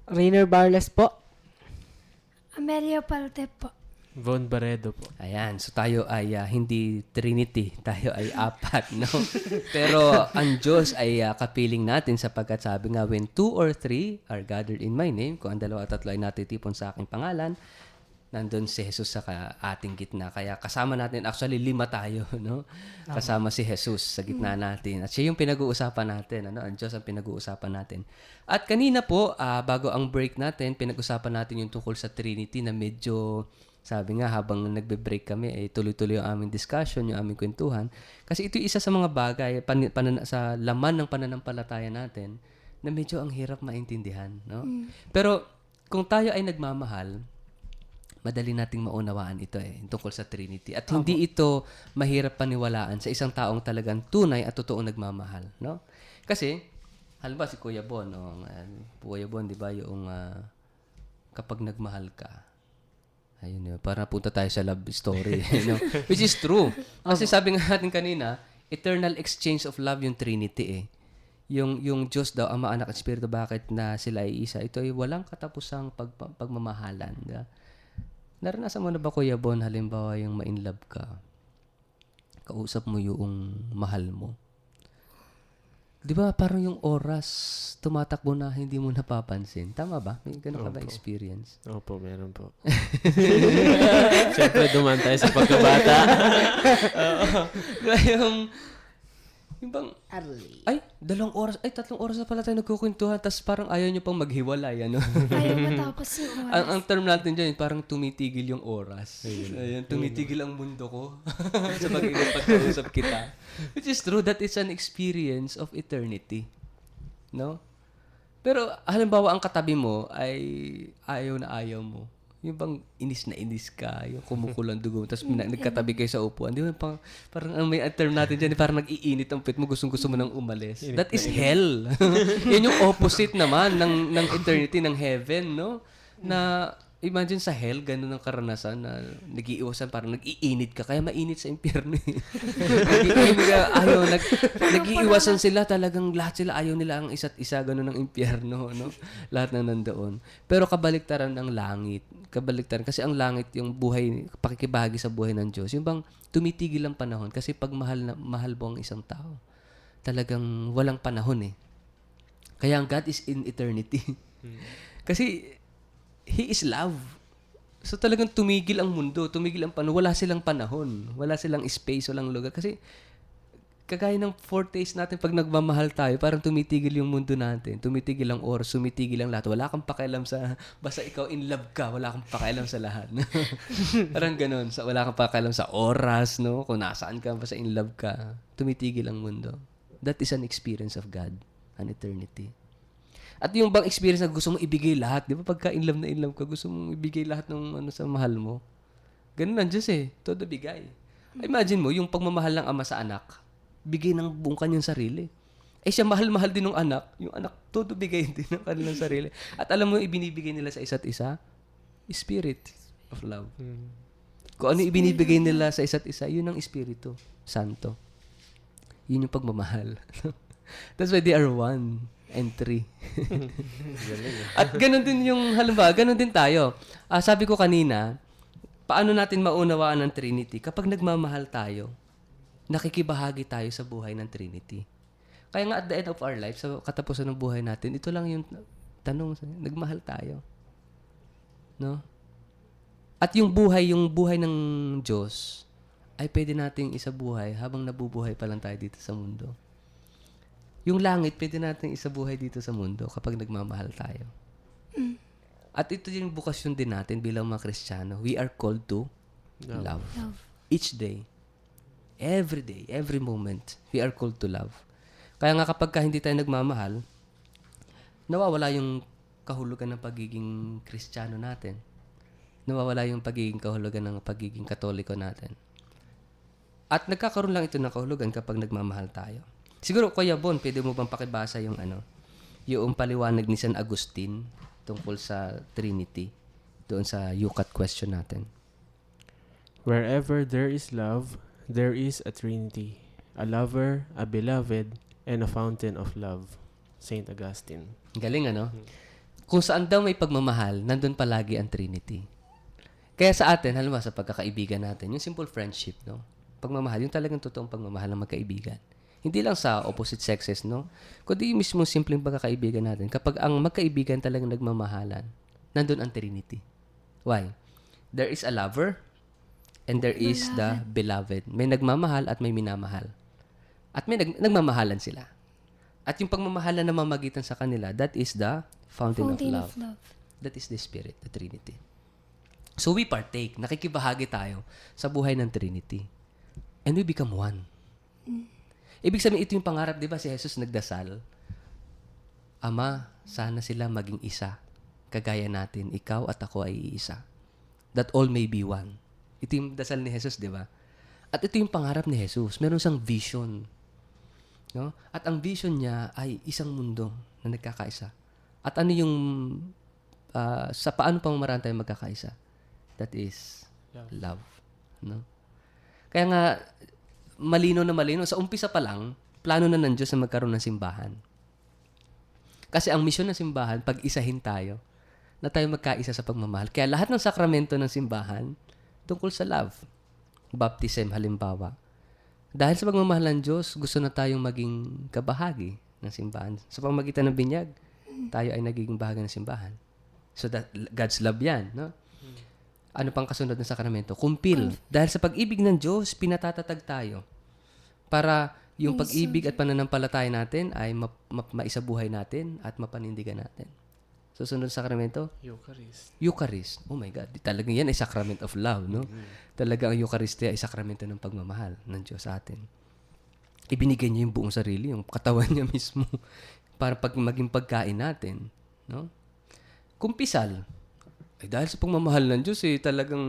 Rainer Barles po. Amelia Palte po. Von Baredo po. ayan, so tayo ay hindi Trinity, tayo ay apat, no? Pero ang Diyos ay kapiling natin sapagkat sabi nga, when 2 or 3 are gathered in my name, kung ang 2 at 3 ay natitipon sa aking pangalan, nandun si Jesus sa ating gitna. Kaya kasama natin, actually 5 tayo, no? Kasama si Jesus sa gitna natin. At siya yung pinag-uusapan natin, ano? Ang Diyos ang pinag-uusapan natin. At kanina po, bago ang break natin, pinag-usapan natin yung tungkol sa Trinity na medyo, sabi nga, habang nagbe-break kami, tuloy-tuloy yung aming discussion, yung aming kwentuhan. Kasi ito yung isa sa mga bagay, sa laman ng pananampalataya natin, na medyo ang hirap maintindihan, no? Pero, kung tayo ay nagmamahal, madali nating maunawaan ito tungkol sa Trinity. At hindi ito mahirap paniwalaan sa isang taong talagang tunay at totoong nagmamahal, no? Kasi, halimbawa si Kuya Bon, Kuya Bon, di ba, yung kapag nagmahal ka, ayun yun, para punta tayo sa love story, no? Which is true. Kasi sabi nga natin kanina, eternal exchange of love yung Trinity Yung Diyos daw, Ama, Anak at Espiritu, bakit na sila ay isa? Ito ay walang katapusang pagmamahalan. Diba? Naranasan mo na ba, Kuya Bon, halimbawa yung ma-inlove ka, kausap mo yung mahal mo? Di ba parang yung oras tumatakbo na hindi mo napapansin? Tama ba? May ganun ka ba experience? Opo, meron po. Siyempre, dumaan tayo sa pagkabata. Yung bang, ay, 2 oras, 3 oras na pala tayo nagkukwentuhan, tapos parang ayaw nyo pang maghiwalay, ano? Ayaw matapos yung oras. ang term natin dyan, parang tumitigil yung oras. Ayun, tumitigil ang mundo ko sa pagkausap kita. Which is true, that is an experience of eternity. No? Pero, halimbawa, ang katabi mo ay ayaw na ayaw mo. Yung bang inis na inis ka, yung kumukulang dugo, tapos nagkatabi kayo sa upuan. Di ba, parang ang may term natin dyan, parang nag-iinit ang pit mo, gusto mo nang umalis. That is hell. Yan yung opposite naman ng eternity, ng heaven, no? Na, imagine sa hell, ganun ang karanasan na nag-iiwasan, parang nag-iinit ka, kaya mainit sa impyerno. Nag-iiwasan sila, talagang lahat sila, ayaw nila ang isa't isa, ganun ang impyerno, no? Lahat na nandoon. Pero kabaliktaran ng langit, kasi ang langit, yung buhay, pakikibahagi sa buhay ng Diyos, yung bang tumitigil ang panahon, kasi pag mahal mo ang isang tao, talagang walang panahon Kaya ang God is in eternity. Kasi, He is love. So talagang tumigil ang mundo, tumigil ang panahon. Wala silang panahon, wala silang space, walang lugar. Kasi kagaya ng foretaste natin pag nagmamahal tayo, parang tumitigil yung mundo natin. Tumitigil ang oras, tumitigil ang lahat. Wala kang pakialam basta ikaw in love ka, wala kang pakialam sa lahat. Parang ganun. Wala kang pakialam sa oras, no? Kung nasaan ka, basta in love ka. Tumitigil ang mundo. That is an experience of God, an eternity. At yung bang experience na gusto mong ibigay lahat, di ba pagka in love ka, gusto mong ibigay lahat ng sa mahal mo. Ganun ang Diyos todo bigay. Imagine mo, yung pagmamahal ng ama sa anak, bigay ng buong kanyang sarili. Siya mahal-mahal din ng anak, yung anak todo bigay din ng kanilang sarili. At alam mo yung ibinibigay nila sa isa't isa? Spirit of love. Kung ano ibinibigay nila sa isa't isa, yun ang Espiritu Santo. Yun yung pagmamahal. That's why they are 1 and 3. At ganun din yung, halimbawa, ganun din tayo. Sabi ko kanina, paano natin maunawaan ang Trinity? Kapag nagmamahal tayo, nakikibahagi tayo sa buhay ng Trinity. Kaya nga at the end of our life, sa katapusan ng buhay natin, ito lang yung tanong, nagmahal tayo. No? At yung buhay ng Diyos, ay pwede nating isabuhay habang nabubuhay pa lang tayo dito sa mundo. Yung langit, pwede natin isabuhay dito sa mundo kapag nagmamahal tayo. At ito yung bukasyon din natin bilang mga Kristiyano. We are called to love. Each day. Every day. Every moment. We are called to love. Kaya nga kapag hindi tayo nagmamahal, nawawala yung kahulugan ng pagiging Kristiyano natin. Nawawala yung pagiging kahulugan ng pagiging Katoliko natin. At nagkakaroon lang ito ng kahulugan kapag nagmamahal tayo. Siguro, Kuya Bon, pwede mo bang pakibasa yung yung paliwanag ni San Agustin tungkol sa Trinity doon sa UCAT question natin. Wherever there is love, there is a Trinity, a lover, a beloved, and a fountain of love. Saint Augustine. Galing, ano? Kung saan daw may pagmamahal, nandun palagi ang Trinity. Kaya sa atin, halimbawa sa pagkakaibigan natin, yung simple friendship, no? Pagmamahal, yung talagang totoong pagmamahal ng magkaibigan. Hindi lang sa opposite sexes, no? Kundi yung mismo simpleng pagkakaibigan natin. Kapag ang magkaibigan talagang nagmamahalan, nandun ang Trinity. Why? There is a lover, and there is the beloved. May nagmamahal at may minamahal. At may nagmamahalan sila. At yung pagmamahalan na mamagitan sa kanila, that is the fountain of love. That is the Spirit, the Trinity. So we partake, nakikibahagi tayo sa buhay ng Trinity. And we become one. Ibig sabihin, ito yung pangarap, di ba? Si Jesus nagdasal. Ama, sana sila maging isa. Kagaya natin, ikaw at ako ay iisa. That all may be one. Ito yung dasal ni Jesus, di ba? At ito yung pangarap ni Jesus. Meron siyang vision. No? At ang vision niya ay isang mundo na nagkakaisa. At ano yung sa paano pamamaraan tayo magkakaisa? That is love. No? Kaya nga, malino na malino. Sa umpisa pa lang, plano na ng Diyos na magkaroon ng simbahan. Kasi ang misyon ng simbahan, pag-isahin tayo, na tayo magkaisa sa pagmamahal. Kaya lahat ng sakramento ng simbahan, tungkol sa love. Baptism, halimbawa. Dahil sa pagmamahal ng Diyos, gusto na tayong maging kabahagi ng simbahan. Sa pamamagitan ng binyag, tayo ay nagiging bahagi ng simbahan. So, that, God's love yan. No? Ano pang kasunod ng sakramento? Kumpil. Dahil sa pag-ibig ng Diyos, pinatatatag tayo para yung pag-ibig at pananampalataya natin ay maisabuhay natin at mapanindigan natin. Susunod sa sakramento? Eucharist. Eucharist. Oh my God. Talagang yan ay sacrament of love, no? Talagang ang Eucharistia ay sakramento ng pagmamahal ng Diyos sa atin. Ibinigay niya yung buong sarili, yung katawan niya mismo, para maging pagkain natin, no? Kumpisal. Ay dahil sa pagmamahal ng Diyos, talagang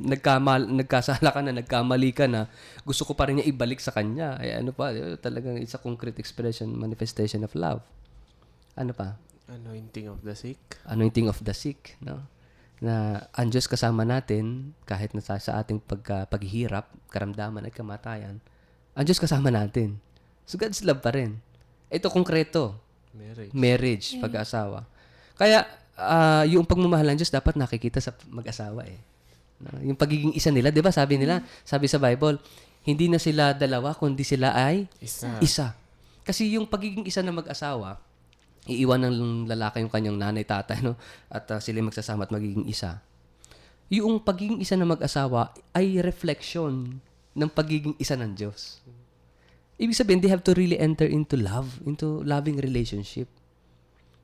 nagkasala ka na, nagkamali ka na, gusto ko pa rin niya ibalik sa Kanya. Ay ano pa, talagang it's a concrete expression, manifestation of love. Ano pa? Anointing of the sick. Anointing of the sick, no? Na ang Diyos kasama natin kahit na sa ating paghihirap, karamdaman at kamatayan. Ang Diyos kasama natin. So God's love pa rin. Ito konkreto. Marriage, pag-asawa. Kaya yung pagmamahal ng Diyos dapat nakikita sa mag-asawa eh. No? Yung pagiging isa nila, 'di ba? Sabi sa Bible, hindi na sila dalawa kundi sila ay isa. Kasi yung pagiging isa na mag-asawa, iiwan ng lalaki yung kanyang nanay, tatay, no? At sila magsasama at magiging isa. Yung pagiging isa na mag-asawa ay reflection ng pagiging isa ng Diyos. Ibig sabihin, they have to really enter into love, into loving relationship.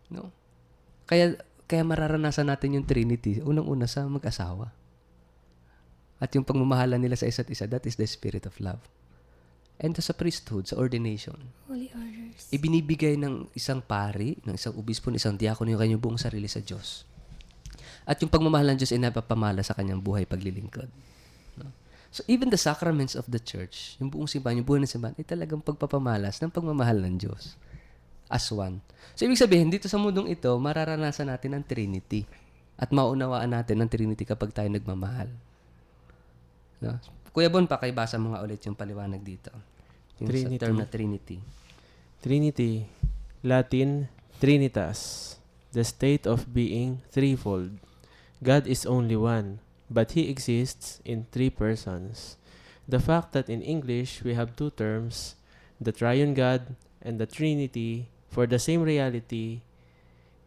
No? Kaya mararanasan natin yung Trinity, unang-una sa mag-asawa. At yung pagmamahalan nila sa isa't isa, that is the spirit of love. And sa priesthood, sa ordination. Holy orders. Ibinibigay ng isang pari, ng isang obispo, ng isang diakono yung kanyang buong sarili sa Diyos. At yung pagmamahal ng Diyos ay napapamala sa kanyang buhay paglilingkod. No? So even the sacraments of the church, yung buong simbahan, yung buhay ng simbahan, ay talagang pagpapamalas ng pagmamahal ng Diyos as one. So ibig sabihin, dito sa mundong ito, mararanasan natin ang Trinity. At maunawaan natin ang Trinity kapag tayo nagmamahal. No? Kuya Bon, pakibasa mo nga ulit yung paliwanag dito. Yung Trinity. sa term na Trinity. Trinity, Latin, Trinitas, the state of being threefold. God is only one, but He exists in three persons. The fact that in English we have two terms, the triune God and the Trinity, for the same reality,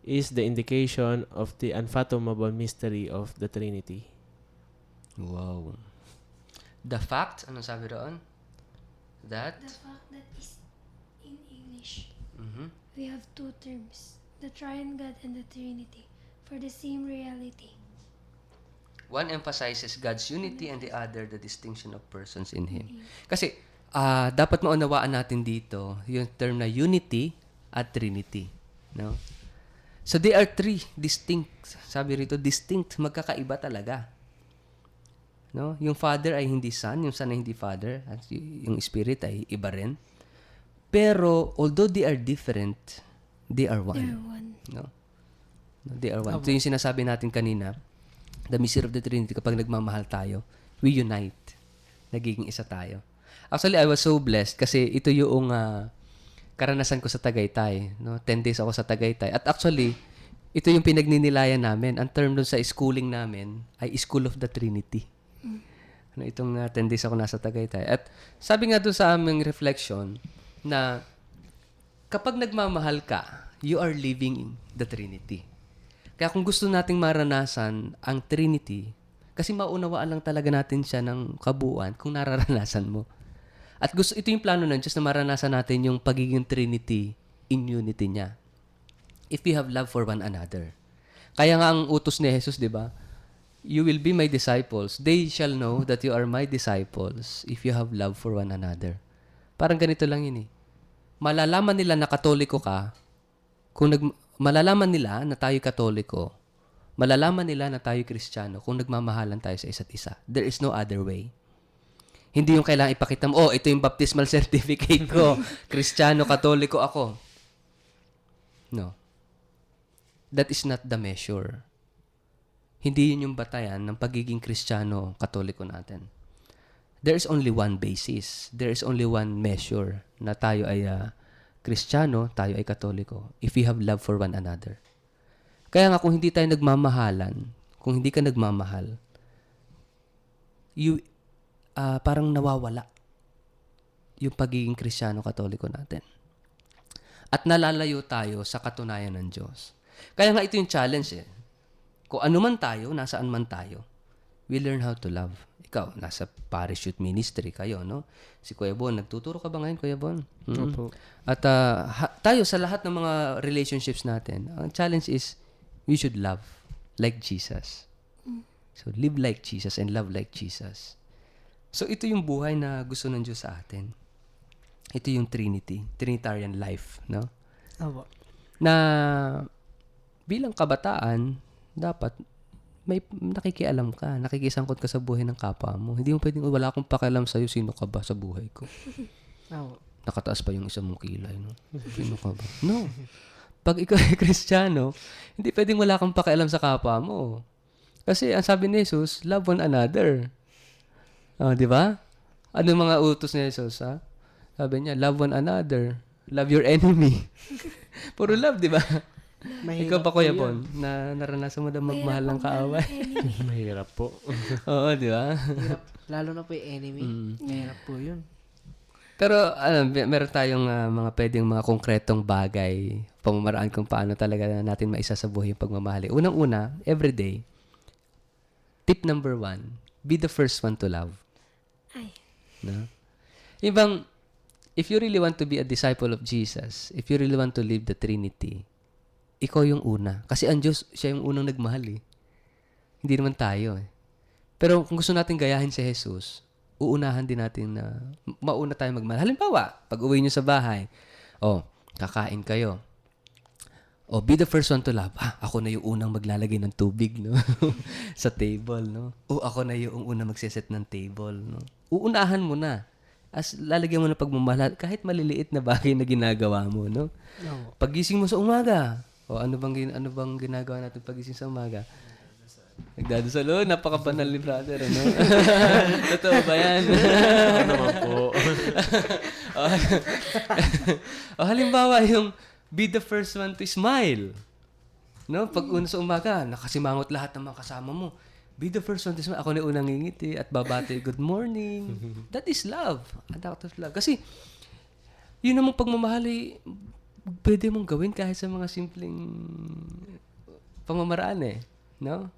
is the indication of the unfathomable mystery of the Trinity. Wow. The fact, ano sabi roon? That? The fact that is in English, Mhm. we have two terms, the Triune God and the Trinity, for the same reality. One emphasizes God's unity and the other the distinction of persons in Him. Kasi, dapat maunawaan natin dito yung term na unity at Trinity. No? So, they are three distinct. Sabi rito, distinct. Magkakaiba talaga. No? Yung Father ay hindi Son, yung Son ay hindi Father, at yung Spirit ay iba rin. Pero, although they are different, they are one. They're one. No? No, they are one. Ito yung sinasabi natin kanina, the mystery of the Trinity, kapag nagmamahal tayo, we unite. Nagiging isa tayo. Actually, I was so blessed kasi ito yung karanasan ko sa Tagaytay. No? 10 days ako sa Tagaytay. At actually, ito yung pinagninilayan namin. Ang term doon sa schooling namin ay School of the Trinity. Ano, itong 10 days ako nasa Tagaytay. At sabi nga doon sa aming reflection na kapag nagmamahal ka, you are living the Trinity. Kaya kung gusto nating maranasan ang Trinity, kasi maunawaan lang talaga natin siya ng kabuuan kung nararanasan mo. At ito yung plano ng Diyos na maranasan natin yung pagiging Trinity in unity niya. If we have love for one another. Kaya nga ang utos ni Jesus, di ba? You will be my disciples. They shall know that you are my disciples if you have love for one another. Parang ganito lang yun eh. Malalaman nila na Katoliko ka malalaman nila na tayo Katoliko, malalaman nila na tayo Kristiyano kung nagmamahalan tayo sa isa't isa. There is no other way. Hindi yung kailangan ipakita mo, ito yung baptismal certificate ko. Kristiyano, Katoliko ako. No. That is not the measure. Hindi yun yung batayan ng pagiging Kristiyano, Katoliko natin. There is only one basis. There is only one measure na tayo ay Kristiyano, tayo ay Katoliko. If we have love for one another. Kaya nga kung hindi tayo nagmamahalan, kung hindi ka nagmamahal, parang nawawala yung pagiging Kristiyano, Katoliko natin. At nalalayo tayo sa katunayan ng Diyos. Kaya nga ito yung challenge eh. Kung ano man tayo, nasaan man tayo, we learn how to love. Ikaw, nasa parish youth ministry kayo, no? Si Kuya Bon, nagtuturo ka ba ngayon, Kuya Bon? Opo. At tayo sa lahat ng mga relationships natin, ang challenge is we should love like Jesus. So, live like Jesus and love like Jesus. So, ito yung buhay na gusto ng Diyos sa atin. Ito yung Trinity, Trinitarian life, no? Opo. Na bilang kabataan, dapat may nakikialam ka, nakikisangkot ka sa buhay ng kapwa mo. Hindi mo pwedeng, wala akong pakialam sa'yo, sino ka ba sa buhay ko? Opo. Nakataas pa yung isang mong kilay, no? Sino ka ba? No. Pag ikaw ay Kristiyano, hindi pwedeng wala kang pakialam sa kapwa mo. Kasi ang sabi ni Jesus, love one another. Di ba? Ano mga utos ni Jesus, ha? Sabi niya, love one another. Love your enemy. Puro love, di ba? Ikaw ba, Kuya Bon, na naranasan mo na magmahal ng kaaway? Mahirap po. Oo, di ba? Hirap. Lalo na po yung enemy. Mahirap po yun. Pero meron tayong mga pwedeng mga konkretong bagay, pamamaraan kung paano talaga natin maisa sa buhay yung pagmamahal. Unang-una, everyday, tip number 1, be the first one to love. Ay. No? Ibang, if you really want to be a disciple of Jesus, if you really want to live the Trinity, ikaw yung una. Kasi ang Diyos, siya yung unang nagmahal eh. Hindi naman tayo eh. Pero kung gusto natin gayahin si Jesus, uunahan din natin na mauna tayo magmahal. Halimbawa, pag uwi nyo sa bahay, kakain kayo. Be the first one to love. Ako na yung unang maglalagay ng tubig, no? Sa table, no? Ako na yung unang magsiset ng table, no? Uunahan mo na. As lalagyan mo na pagmamahal, kahit maliliit na bagay na ginagawa mo, no? Opo. Pagising mo sa umaga, ano bang ginagawa natin pagising sa umaga? Nagdadasal. Napakabanal ni brother, ano? Totoo ba yan? Ako naman po. Halimbawa, yung be the first one to smile. No? Pag una sa umaga, nakasimangot lahat ng mga kasama mo. Be the first one to smile. Ako na unang ngingiti at babati, good morning. That is love. An act of love. Kasi, yun namang pagmamahal ay pwede mong gawin kahit sa mga simpleng pamamaraan eh. No?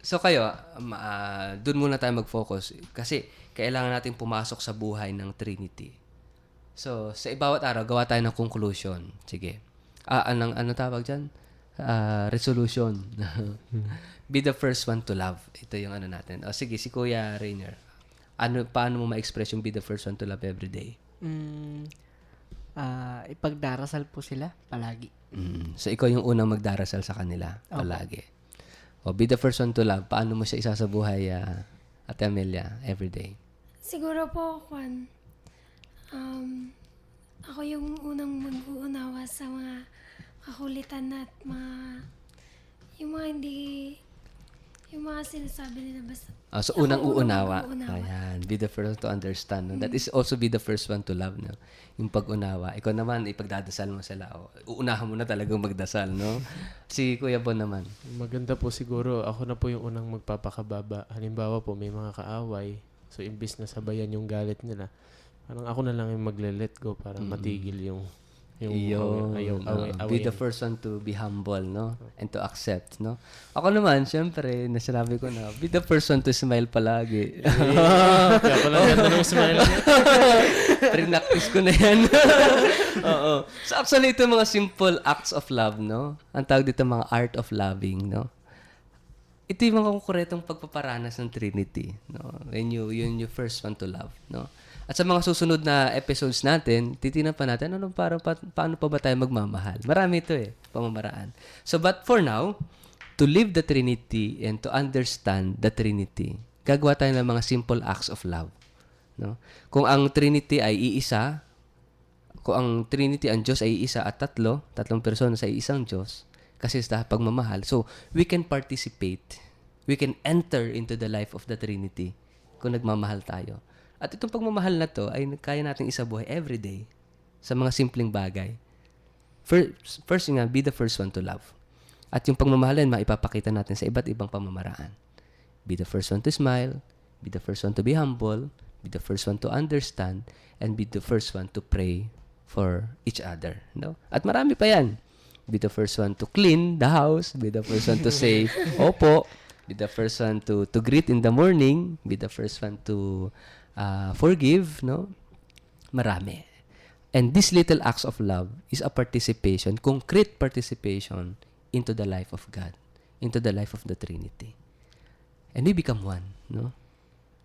So kayo, doon muna tayo mag-focus kasi kailangan natin pumasok sa buhay ng Trinity. So, sa bawat araw, gawa tayo ng conclusion. Sige. Ano tawag dyan? Resolution. Be the first one to love. Ito yung ano natin. Sige, si Kuya Rainier. Paano mo ma-express yung be the first one to love every day? Ipagdarasal po sila palagi. So, ikaw yung unang magdarasal sa kanila palagi. Be the first one to love. Paano mo siya isa sa buhay, Ate Amelia, every day? Siguro po, ako yung unang mag-uunawa sa mga kakulitan at yung mga sinasabi nila basta. So, Ako unang uunawa. mag-uunawa. Ayan, be the first to understand. No? That is also be the first one to love. No? Yung pag-unawa. Ikaw naman, ipagdadasal mo sila. Uunahan mo na talagang magdasal. No? Si Kuya Bon naman. Maganda po siguro, ako na po yung unang magpapakababa. Halimbawa po, may mga kaaway. So, imbis na sabayan yung galit nila, parang ako na lang yung magle-let go para matigil yung Be the first one to be humble, no? And to accept, no? Ako naman, syempre, nasinabi ko na, be the first one to smile palagi. Kaya pala ganda nung smile niya. Prinactice ko na yan. Oo. So actually, ito mga simple acts of love, no? Ang tawag dito mga art of loving, no? Ito yung mga kukuretong pagpaparanas ng Trinity, no? When you first want to love, no? At sa mga susunod na episodes natin, titingnan pa natin paano pa ba tayo magmamahal. Marami ito pamamaraan. So, but for now, to live the Trinity and to understand the Trinity, gagawa tayo ng mga simple acts of love. No? Kung ang Trinity ay iisa, ang Diyos ay iisa at tatlong persona sa isang Diyos, kasi sa pagmamahal, so we can participate, we can enter into the life of the Trinity kung nagmamahal tayo. At itong pagmamahal na to ay kaya nating isabuhay every day sa mga simpleng bagay. First nga, be the first one to love. At yung pagmamahalan, maipapakita natin sa iba't ibang pamamaraan. Be the first one to smile, be the first one to be humble, be the first one to understand, and be the first one to pray for each other. No? At marami pa yan. Be the first one to clean the house, be the first one to say, opo, be the first one to greet in the morning, be the first one to forgive, no? Marami. And these little acts of love is a participation, concrete participation into the life of God, into the life of the Trinity. And we become one, no?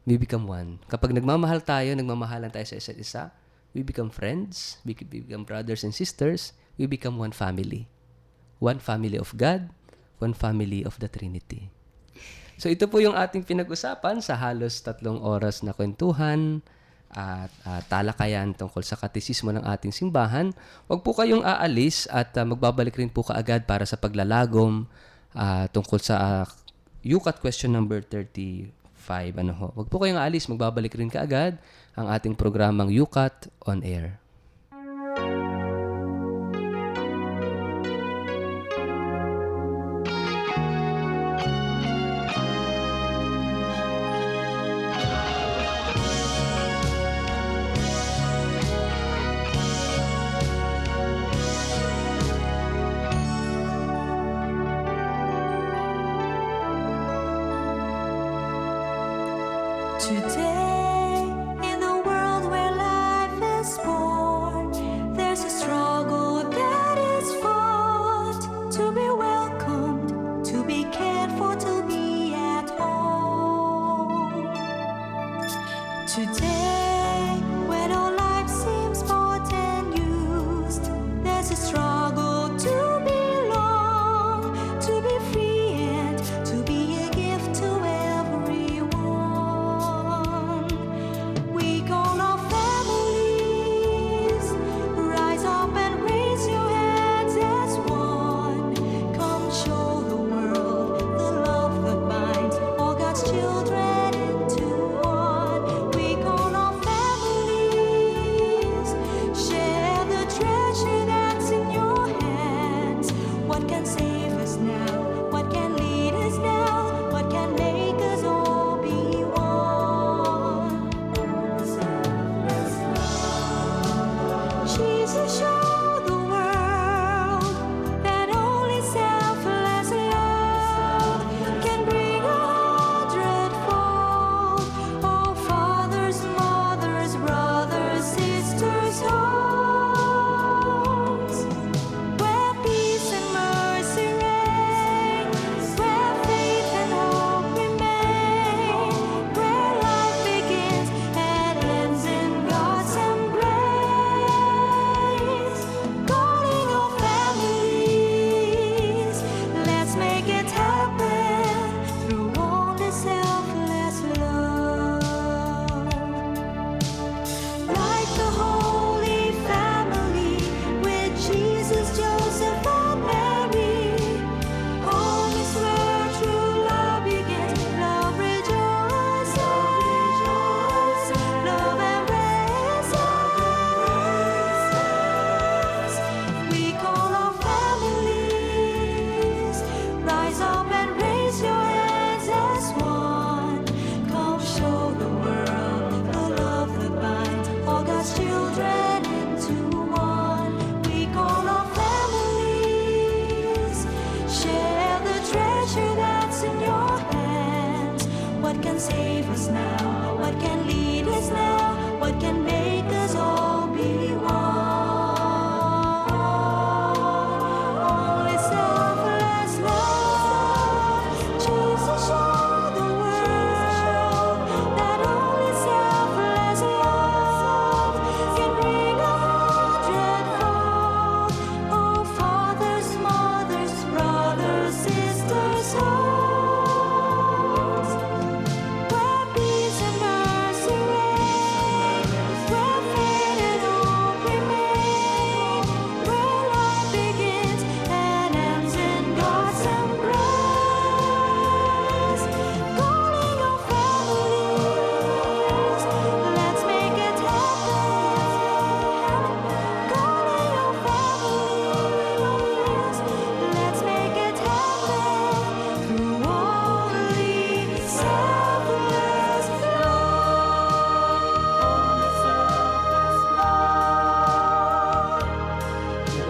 We become one. Kapag nagmamahalan tayo sa isa't isa, we become friends, we become brothers and sisters, we become one family. One family of God, one family of the Trinity. So ito po yung ating pinag-usapan sa halos 3 oras na kwentuhan at talakayan tungkol sa katisismo ng ating simbahan. Huwag po kayong aalis at magbabalik rin po kaagad para sa paglalagom tungkol sa UCAT question number 35. Huwag po kayong aalis, magbabalik rin kaagad ang ating programang UCAT on Air. Today, in the world where life is born, there's a struggle that is fought to be welcomed, to be cared for, to be at home. Today, when all life seems bought and used, there's a struggle to belong, to be free and to be a gift to everyone. We call our families, rise up and raise your hands as one. Come show the world the love that binds all God's children into one. We call our families, share the treasure that's in your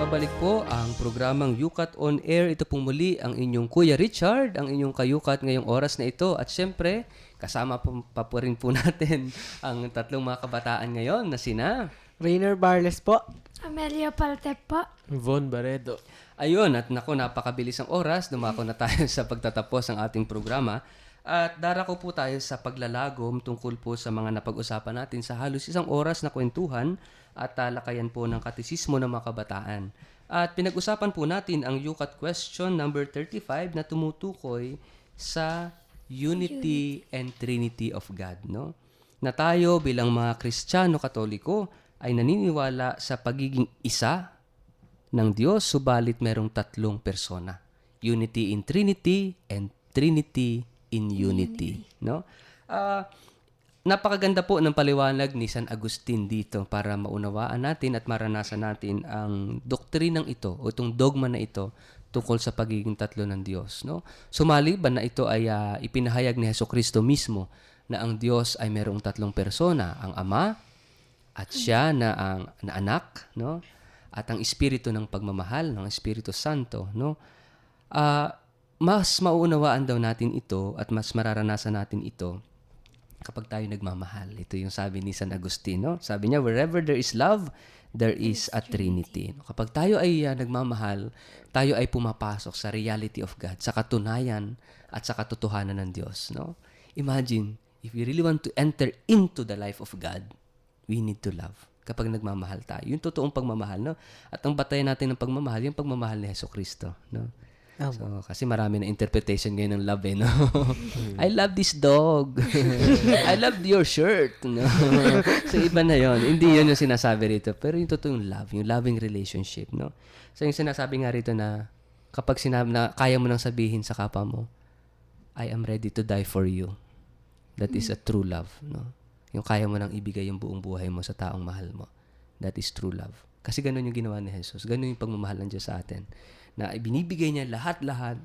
nagbabalik po ang programang Yukat on Air. Ito pong muli ang inyong Kuya Richard, ang inyong kayukat ngayong oras na ito. At syempre, kasama pa po rin po natin ang tatlong mga kabataan ngayon na sina. Rainer Barles po. Amelia Paltep po. Von Baredo. Ayun, at naku, napakabilis ang oras. Dumako na tayo sa pagtatapos ng ating programa. At darako po tayo sa paglalagom tungkol po sa mga napag-usapan natin sa halos isang oras na kwentuhan at talakayan po ng katisismo ng mga kabataan. At pinag-usapan po natin ang Yukat question number 35 na tumutukoy sa Unity and Trinity of God. No? Na tayo bilang mga Kristiyano Katoliko ay naniniwala sa pagiging isa ng Diyos, subalit merong tatlong persona. Unity in Trinity and Trinity in Unity. No? Napakaganda po ng paliwanag ni San Agustin dito para maunawaan natin at maranasan natin ang doktrinang ito o itong dogma na ito tungkol sa pagiging tatlo ng Diyos. No? Sumaliban na ito ay ipinahayag ni Hesukristo mismo na ang Diyos ay mayroong tatlong persona, ang Ama at siya na anak, no? At ang espiritu ng pagmamahal, ng Espiritu Santo, no? Mas mauunawaan daw natin ito at mas mararanasan natin ito kapag tayo nagmamahal. Ito yung sabi ni San Agustin, no? Sabi niya, wherever there is love, there is a Trinity. Kapag tayo ay nagmamahal, tayo ay pumapasok sa reality of God, sa katunayan at sa katotohanan ng Diyos, no? Imagine, if we really want to enter into the life of God, we need to love. Kapag nagmamahal tayo. Yung totoong pagmamahal, no? At ang batayan natin ng pagmamahal, yung pagmamahal ni Hesukristo, no? So, kasi marami na interpretation ngayon ng love, no? I love this dog. I love your shirt, no? So, iba na yon. Hindi yun yung sinasabi rito. Pero yung totoong love, yung loving relationship, no? So, yung sinasabi nga rito na kapag sinabi na kaya mo nang sabihin sa kapwa mo, I am ready to die for you. That is a true love, no? Yung kaya mo nang ibigay yung buong buhay mo sa taong mahal mo. That is true love. Kasi ganun yung ginawa ni Jesus. Ganun yung pagmamahal ng Diyos sa atin. Na ibinibigay niya lahat-lahat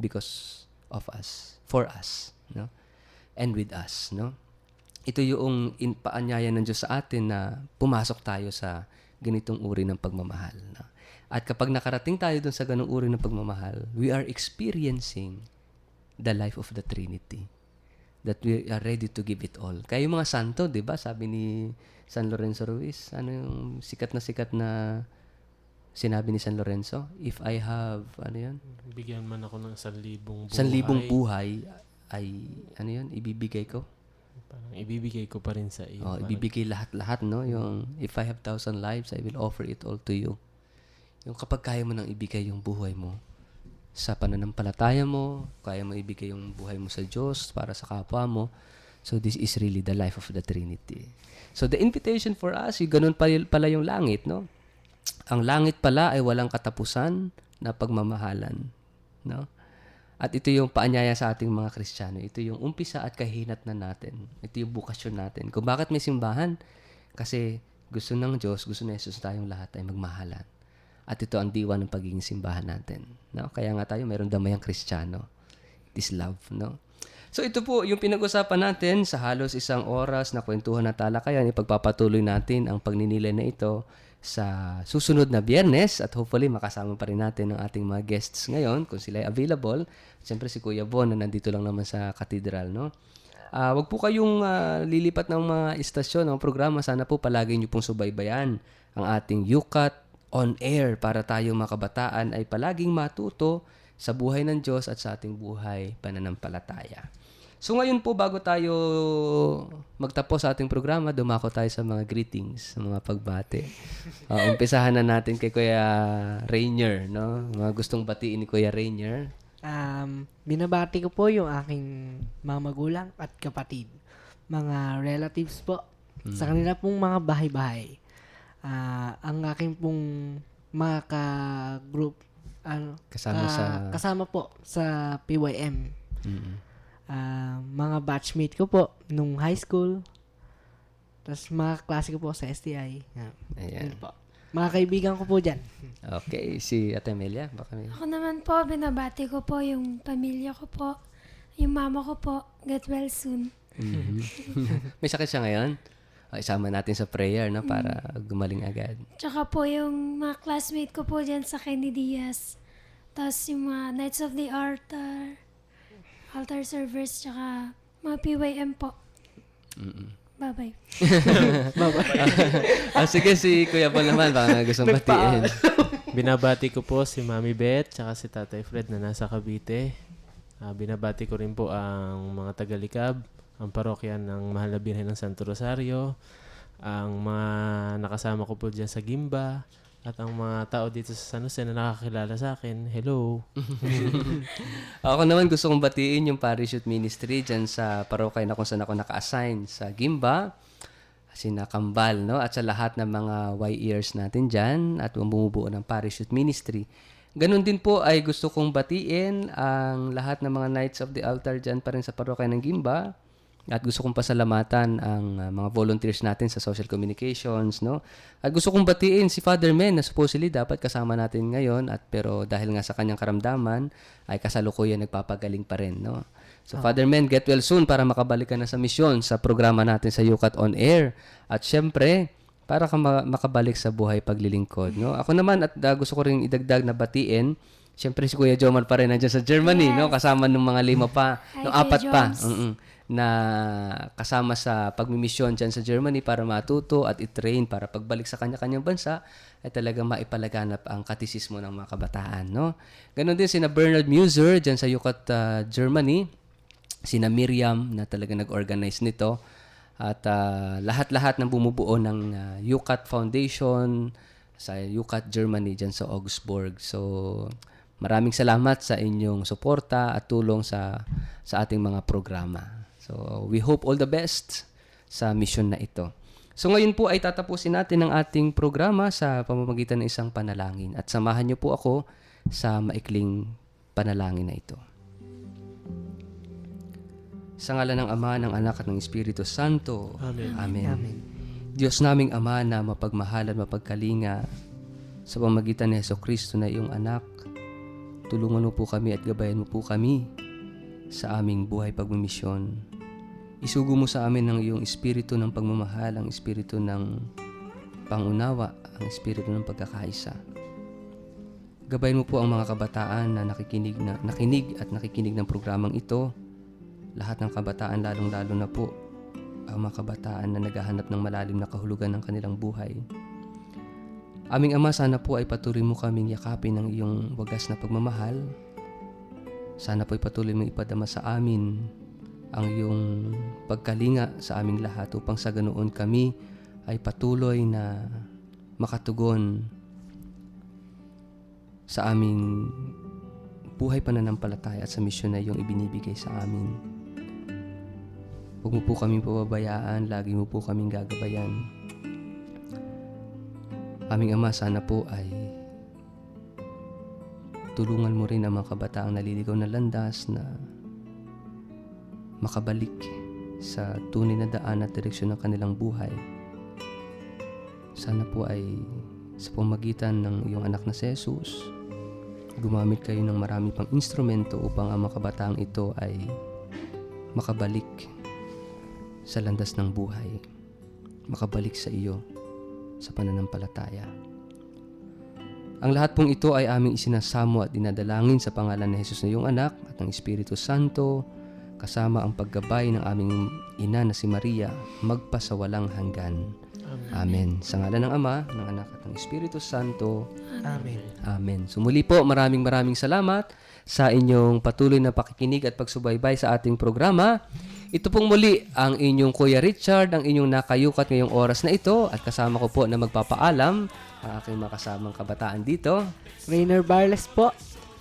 because of us, for us, no? And with us, no? Ito yung paanyaya ng Diyos sa atin na pumasok tayo sa ganitong uri ng pagmamahal, no? At kapag nakarating tayo dun sa ganung uri ng pagmamahal, we are experiencing the life of the Trinity. That we are ready to give it all. Kaya yung mga santo, di ba? Sabi ni San Lorenzo Ruiz, ano yung sikat na sinabi ni San Lorenzo? If I have, ano yan? Bigyan man ako ng 1,000 buhay. 1,000 buhay ay, ano yan? Ibibigay ko? Parang ibibigay ko pa rin sa iyo. Oh, ibibigay lahat-lahat, no? Yung, if I have 1,000 lives, I will offer it all to you. Yung kapag kaya mo nang ibigay yung buhay mo, sa pananampalataya mo, kaya mo ibigay yung buhay mo sa Diyos para sa kapwa mo. So, this is really the life of the Trinity. So, the invitation for us, ganun pala yung langit, no? Ang langit pala ay walang katapusan na pagmamahalan, no? At ito yung paanyaya sa ating mga Kristiyano. Ito yung umpisa at kahinat na natin. Ito yung bukasyon natin. Kung bakit may simbahan? Kasi gusto ng Diyos, gusto ni Jesus tayong lahat ay magmahalan. At ito ang diwa ng pagiging simbahan natin. No? Kaya nga tayo mayroong damayang Kristiyano. It is love. No? So ito po yung pinag-usapan natin sa halos isang oras na kwentuhan na talakayan. Ipagpapatuloy natin ang pagninilay na ito sa susunod na Biyernes at hopefully makasama pa rin natin ang ating mga guests ngayon kung sila ay available. Siyempre si Kuya Bon na nandito lang naman sa katedral. No? Wag po kayong lilipat ng mga istasyon ng programa. Sana po palagi nyo pong subaybayan ang ating Yukat on Air para tayo mga kabataan ay palaging matuto sa buhay ng Diyos at sa ating buhay pananampalataya. So ngayon po bago tayo magtapos sa ating programa, dumako tayo sa mga greetings, sa mga pagbati. Umpisahan na natin kay Kuya Rainier, no? Mga gustong batiin ni Kuya Rainier. Binabati ko po yung aking mga magulang at kapatid. Mga relatives po. Sa kanila pong mga bahay-bahay. Ang aking pong mga ka-group, kasama po sa PYM. Mga batchmate ko po nung high school. Tapos mga klase ko po sa STI. Ayan. Yun po. Mga kaibigan ko po dyan. Okay, si Ate Amelia. Baka may... Ako naman po, binabati ko po yung pamilya ko po. Yung mama ko po, get well soon. May sakit siya ngayon? isama natin sa prayer, no, para gumaling agad. Tsaka po yung mga classmate ko po dyan sa Kenny Diaz. Tapos yung mga Knights of the Altar Servers, tsaka mga PYM po. Bye-bye. Sige, si Kuya Paul naman, baka gustong batiin. Binabati ko po si Mami Beth tsaka si Tatay Fred na nasa Cavite. Binabati ko rin po ang mga Tagalikab, ang parokya ng Mahal na Birhen ng Santo Rosario, ang mga nakasama ko po dyan sa Gimba, at ang mga tao dito sa San Jose na nakakilala sa akin. Hello! Ako naman gusto kong batiin yung Parachute Ministry dyan sa parokya na kung saan ako naka-assign sa Gimba, sina Kambal, no? At sa lahat ng mga Y-ears natin dyan at bumubuo ng Parachute Ministry. Ganon din po ay gusto kong batiin ang lahat ng mga Knights of the Altar dyan pa rin sa parokya ng Gimba. At gusto kong pasalamatan ang mga volunteers natin sa social communications, no? At gusto kong batiin si Father Men na supposedly dapat kasama natin ngayon, pero dahil nga sa kanyang karamdaman ay kasalukuyan nagpapagaling pa rin, no? So Father Men, get well soon para makabalik ka na sa misyon sa programa natin sa Yukat On Air. At syempre, para ka makabalik sa buhay paglilingkod, no? Ako naman, at gusto ko rin idagdag na batiin, syempre si Kuya Jomar pa rin nandiyan sa Germany, no? Kasama ng mga 5 pa, Hi, no, Kuya 4 pa. Joms. Na kasama sa pagmimisyon dyan sa Germany para matuto at i-train para pagbalik sa kanya-kanyang bansa ay talagang maipalaganap ang katisismo ng mga kabataan, no? Ganon din sina Bernard Muser dyan sa Yukat, Germany, sina Miriam na talaga nag-organize nito, at lahat-lahat ng bumubuo ng Yukat Foundation sa Yukat, Germany dyan sa Augsburg. So, maraming salamat sa inyong suporta at tulong sa ating mga programa. So, we hope all the best sa mission na ito. So, ngayon po ay tatapusin natin ang ating programa sa pamamagitan ng isang panalangin. At samahan niyo po ako sa maikling panalangin na ito. Sa ngalan ng Ama, ng Anak at ng Espiritu Santo. Amen. Amen. Diyos naming Ama na mapagmahal at mapagkalinga, sa pamamagitan ni Jesucristo na iyong anak, tulungan mo po kami at gabayan mo po kami sa aming buhay pagmimisyon. Isugo mo sa amin ang iyong espiritu ng pagmamahal, ang espiritu ng pangunawa, ang espiritu ng pagkakaisa. Gabayan mo po ang mga kabataan na nakikinig at nakikinig ng programang ito. Lahat ng kabataan, lalong-lalo na po ang mga kabataan na naghahanap ng malalim na kahulugan ng kanilang buhay. Aming Ama, sana po ay patuloy mo kaming yakapin ng iyong wagas na pagmamahal. Sana po ay patuloy mo ipadama sa amin ang iyong pagkalinga sa aming lahat upang sa ganoon kami ay patuloy na makatugon sa aming buhay pananampalataya at sa misyon na iyong ibinibigay sa amin. Huwag mo po kaming pababayaan, lagi mo po kaming gagabayan. Aming Ama, sana po ay tulungan mo rin ang mga kabataang naliligaw na landas na makabalik sa tunay na daan at direksyon ng kanilang buhay. Sana po ay sa pamagitan ng iyong anak na si Jesus, gumamit kayo ng marami pang instrumento upang ang mga kabataang ito ay makabalik sa landas ng buhay, makabalik sa iyo sa pananampalataya. Ang lahat pong ito ay aming isinasamo at dinadalangin sa pangalan ni Jesus na iyong anak at ng Espiritu Santo, kasama ang paggabay ng aming ina na si Maria, magpasawalang hanggan. Amen. Sa ngalan ng Ama, ng Anak at ng Espiritu Santo. Amen. Amen. So muli po, maraming salamat sa inyong patuloy na pakikinig at pagsubaybay sa ating programa. Ito pong muli ang inyong Kuya Richard, ang inyong nakayukat ngayong oras na ito, at kasama ko po na magpapaalam ang aking mga kasamang kabataan dito. Rainer Barles po.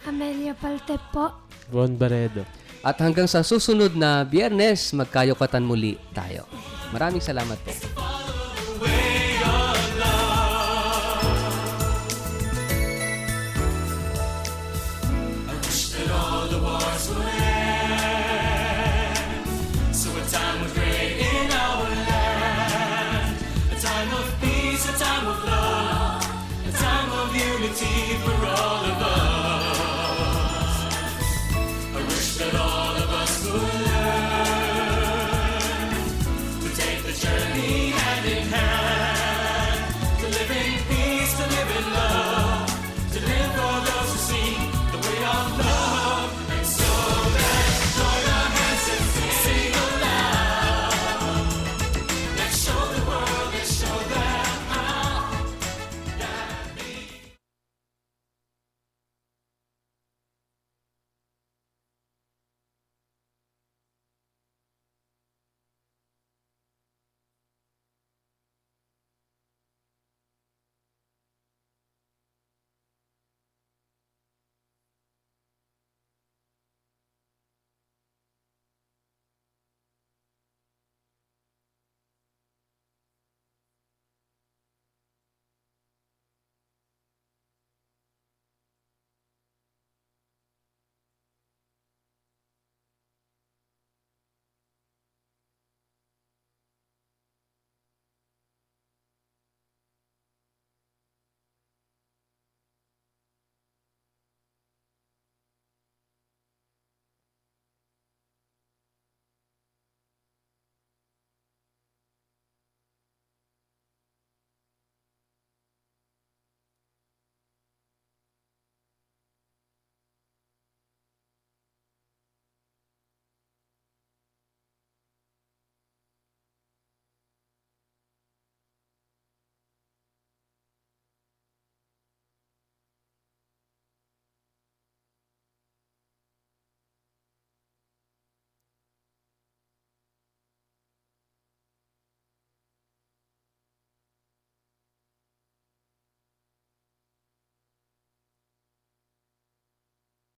Amelia Paltep po. Ron Baredo. At hanggang sa susunod na Biyernes, magkayukatan muli tayo. Maraming salamat po. So a time was great in our land, a time of peace, a time of love, a time of unity for all.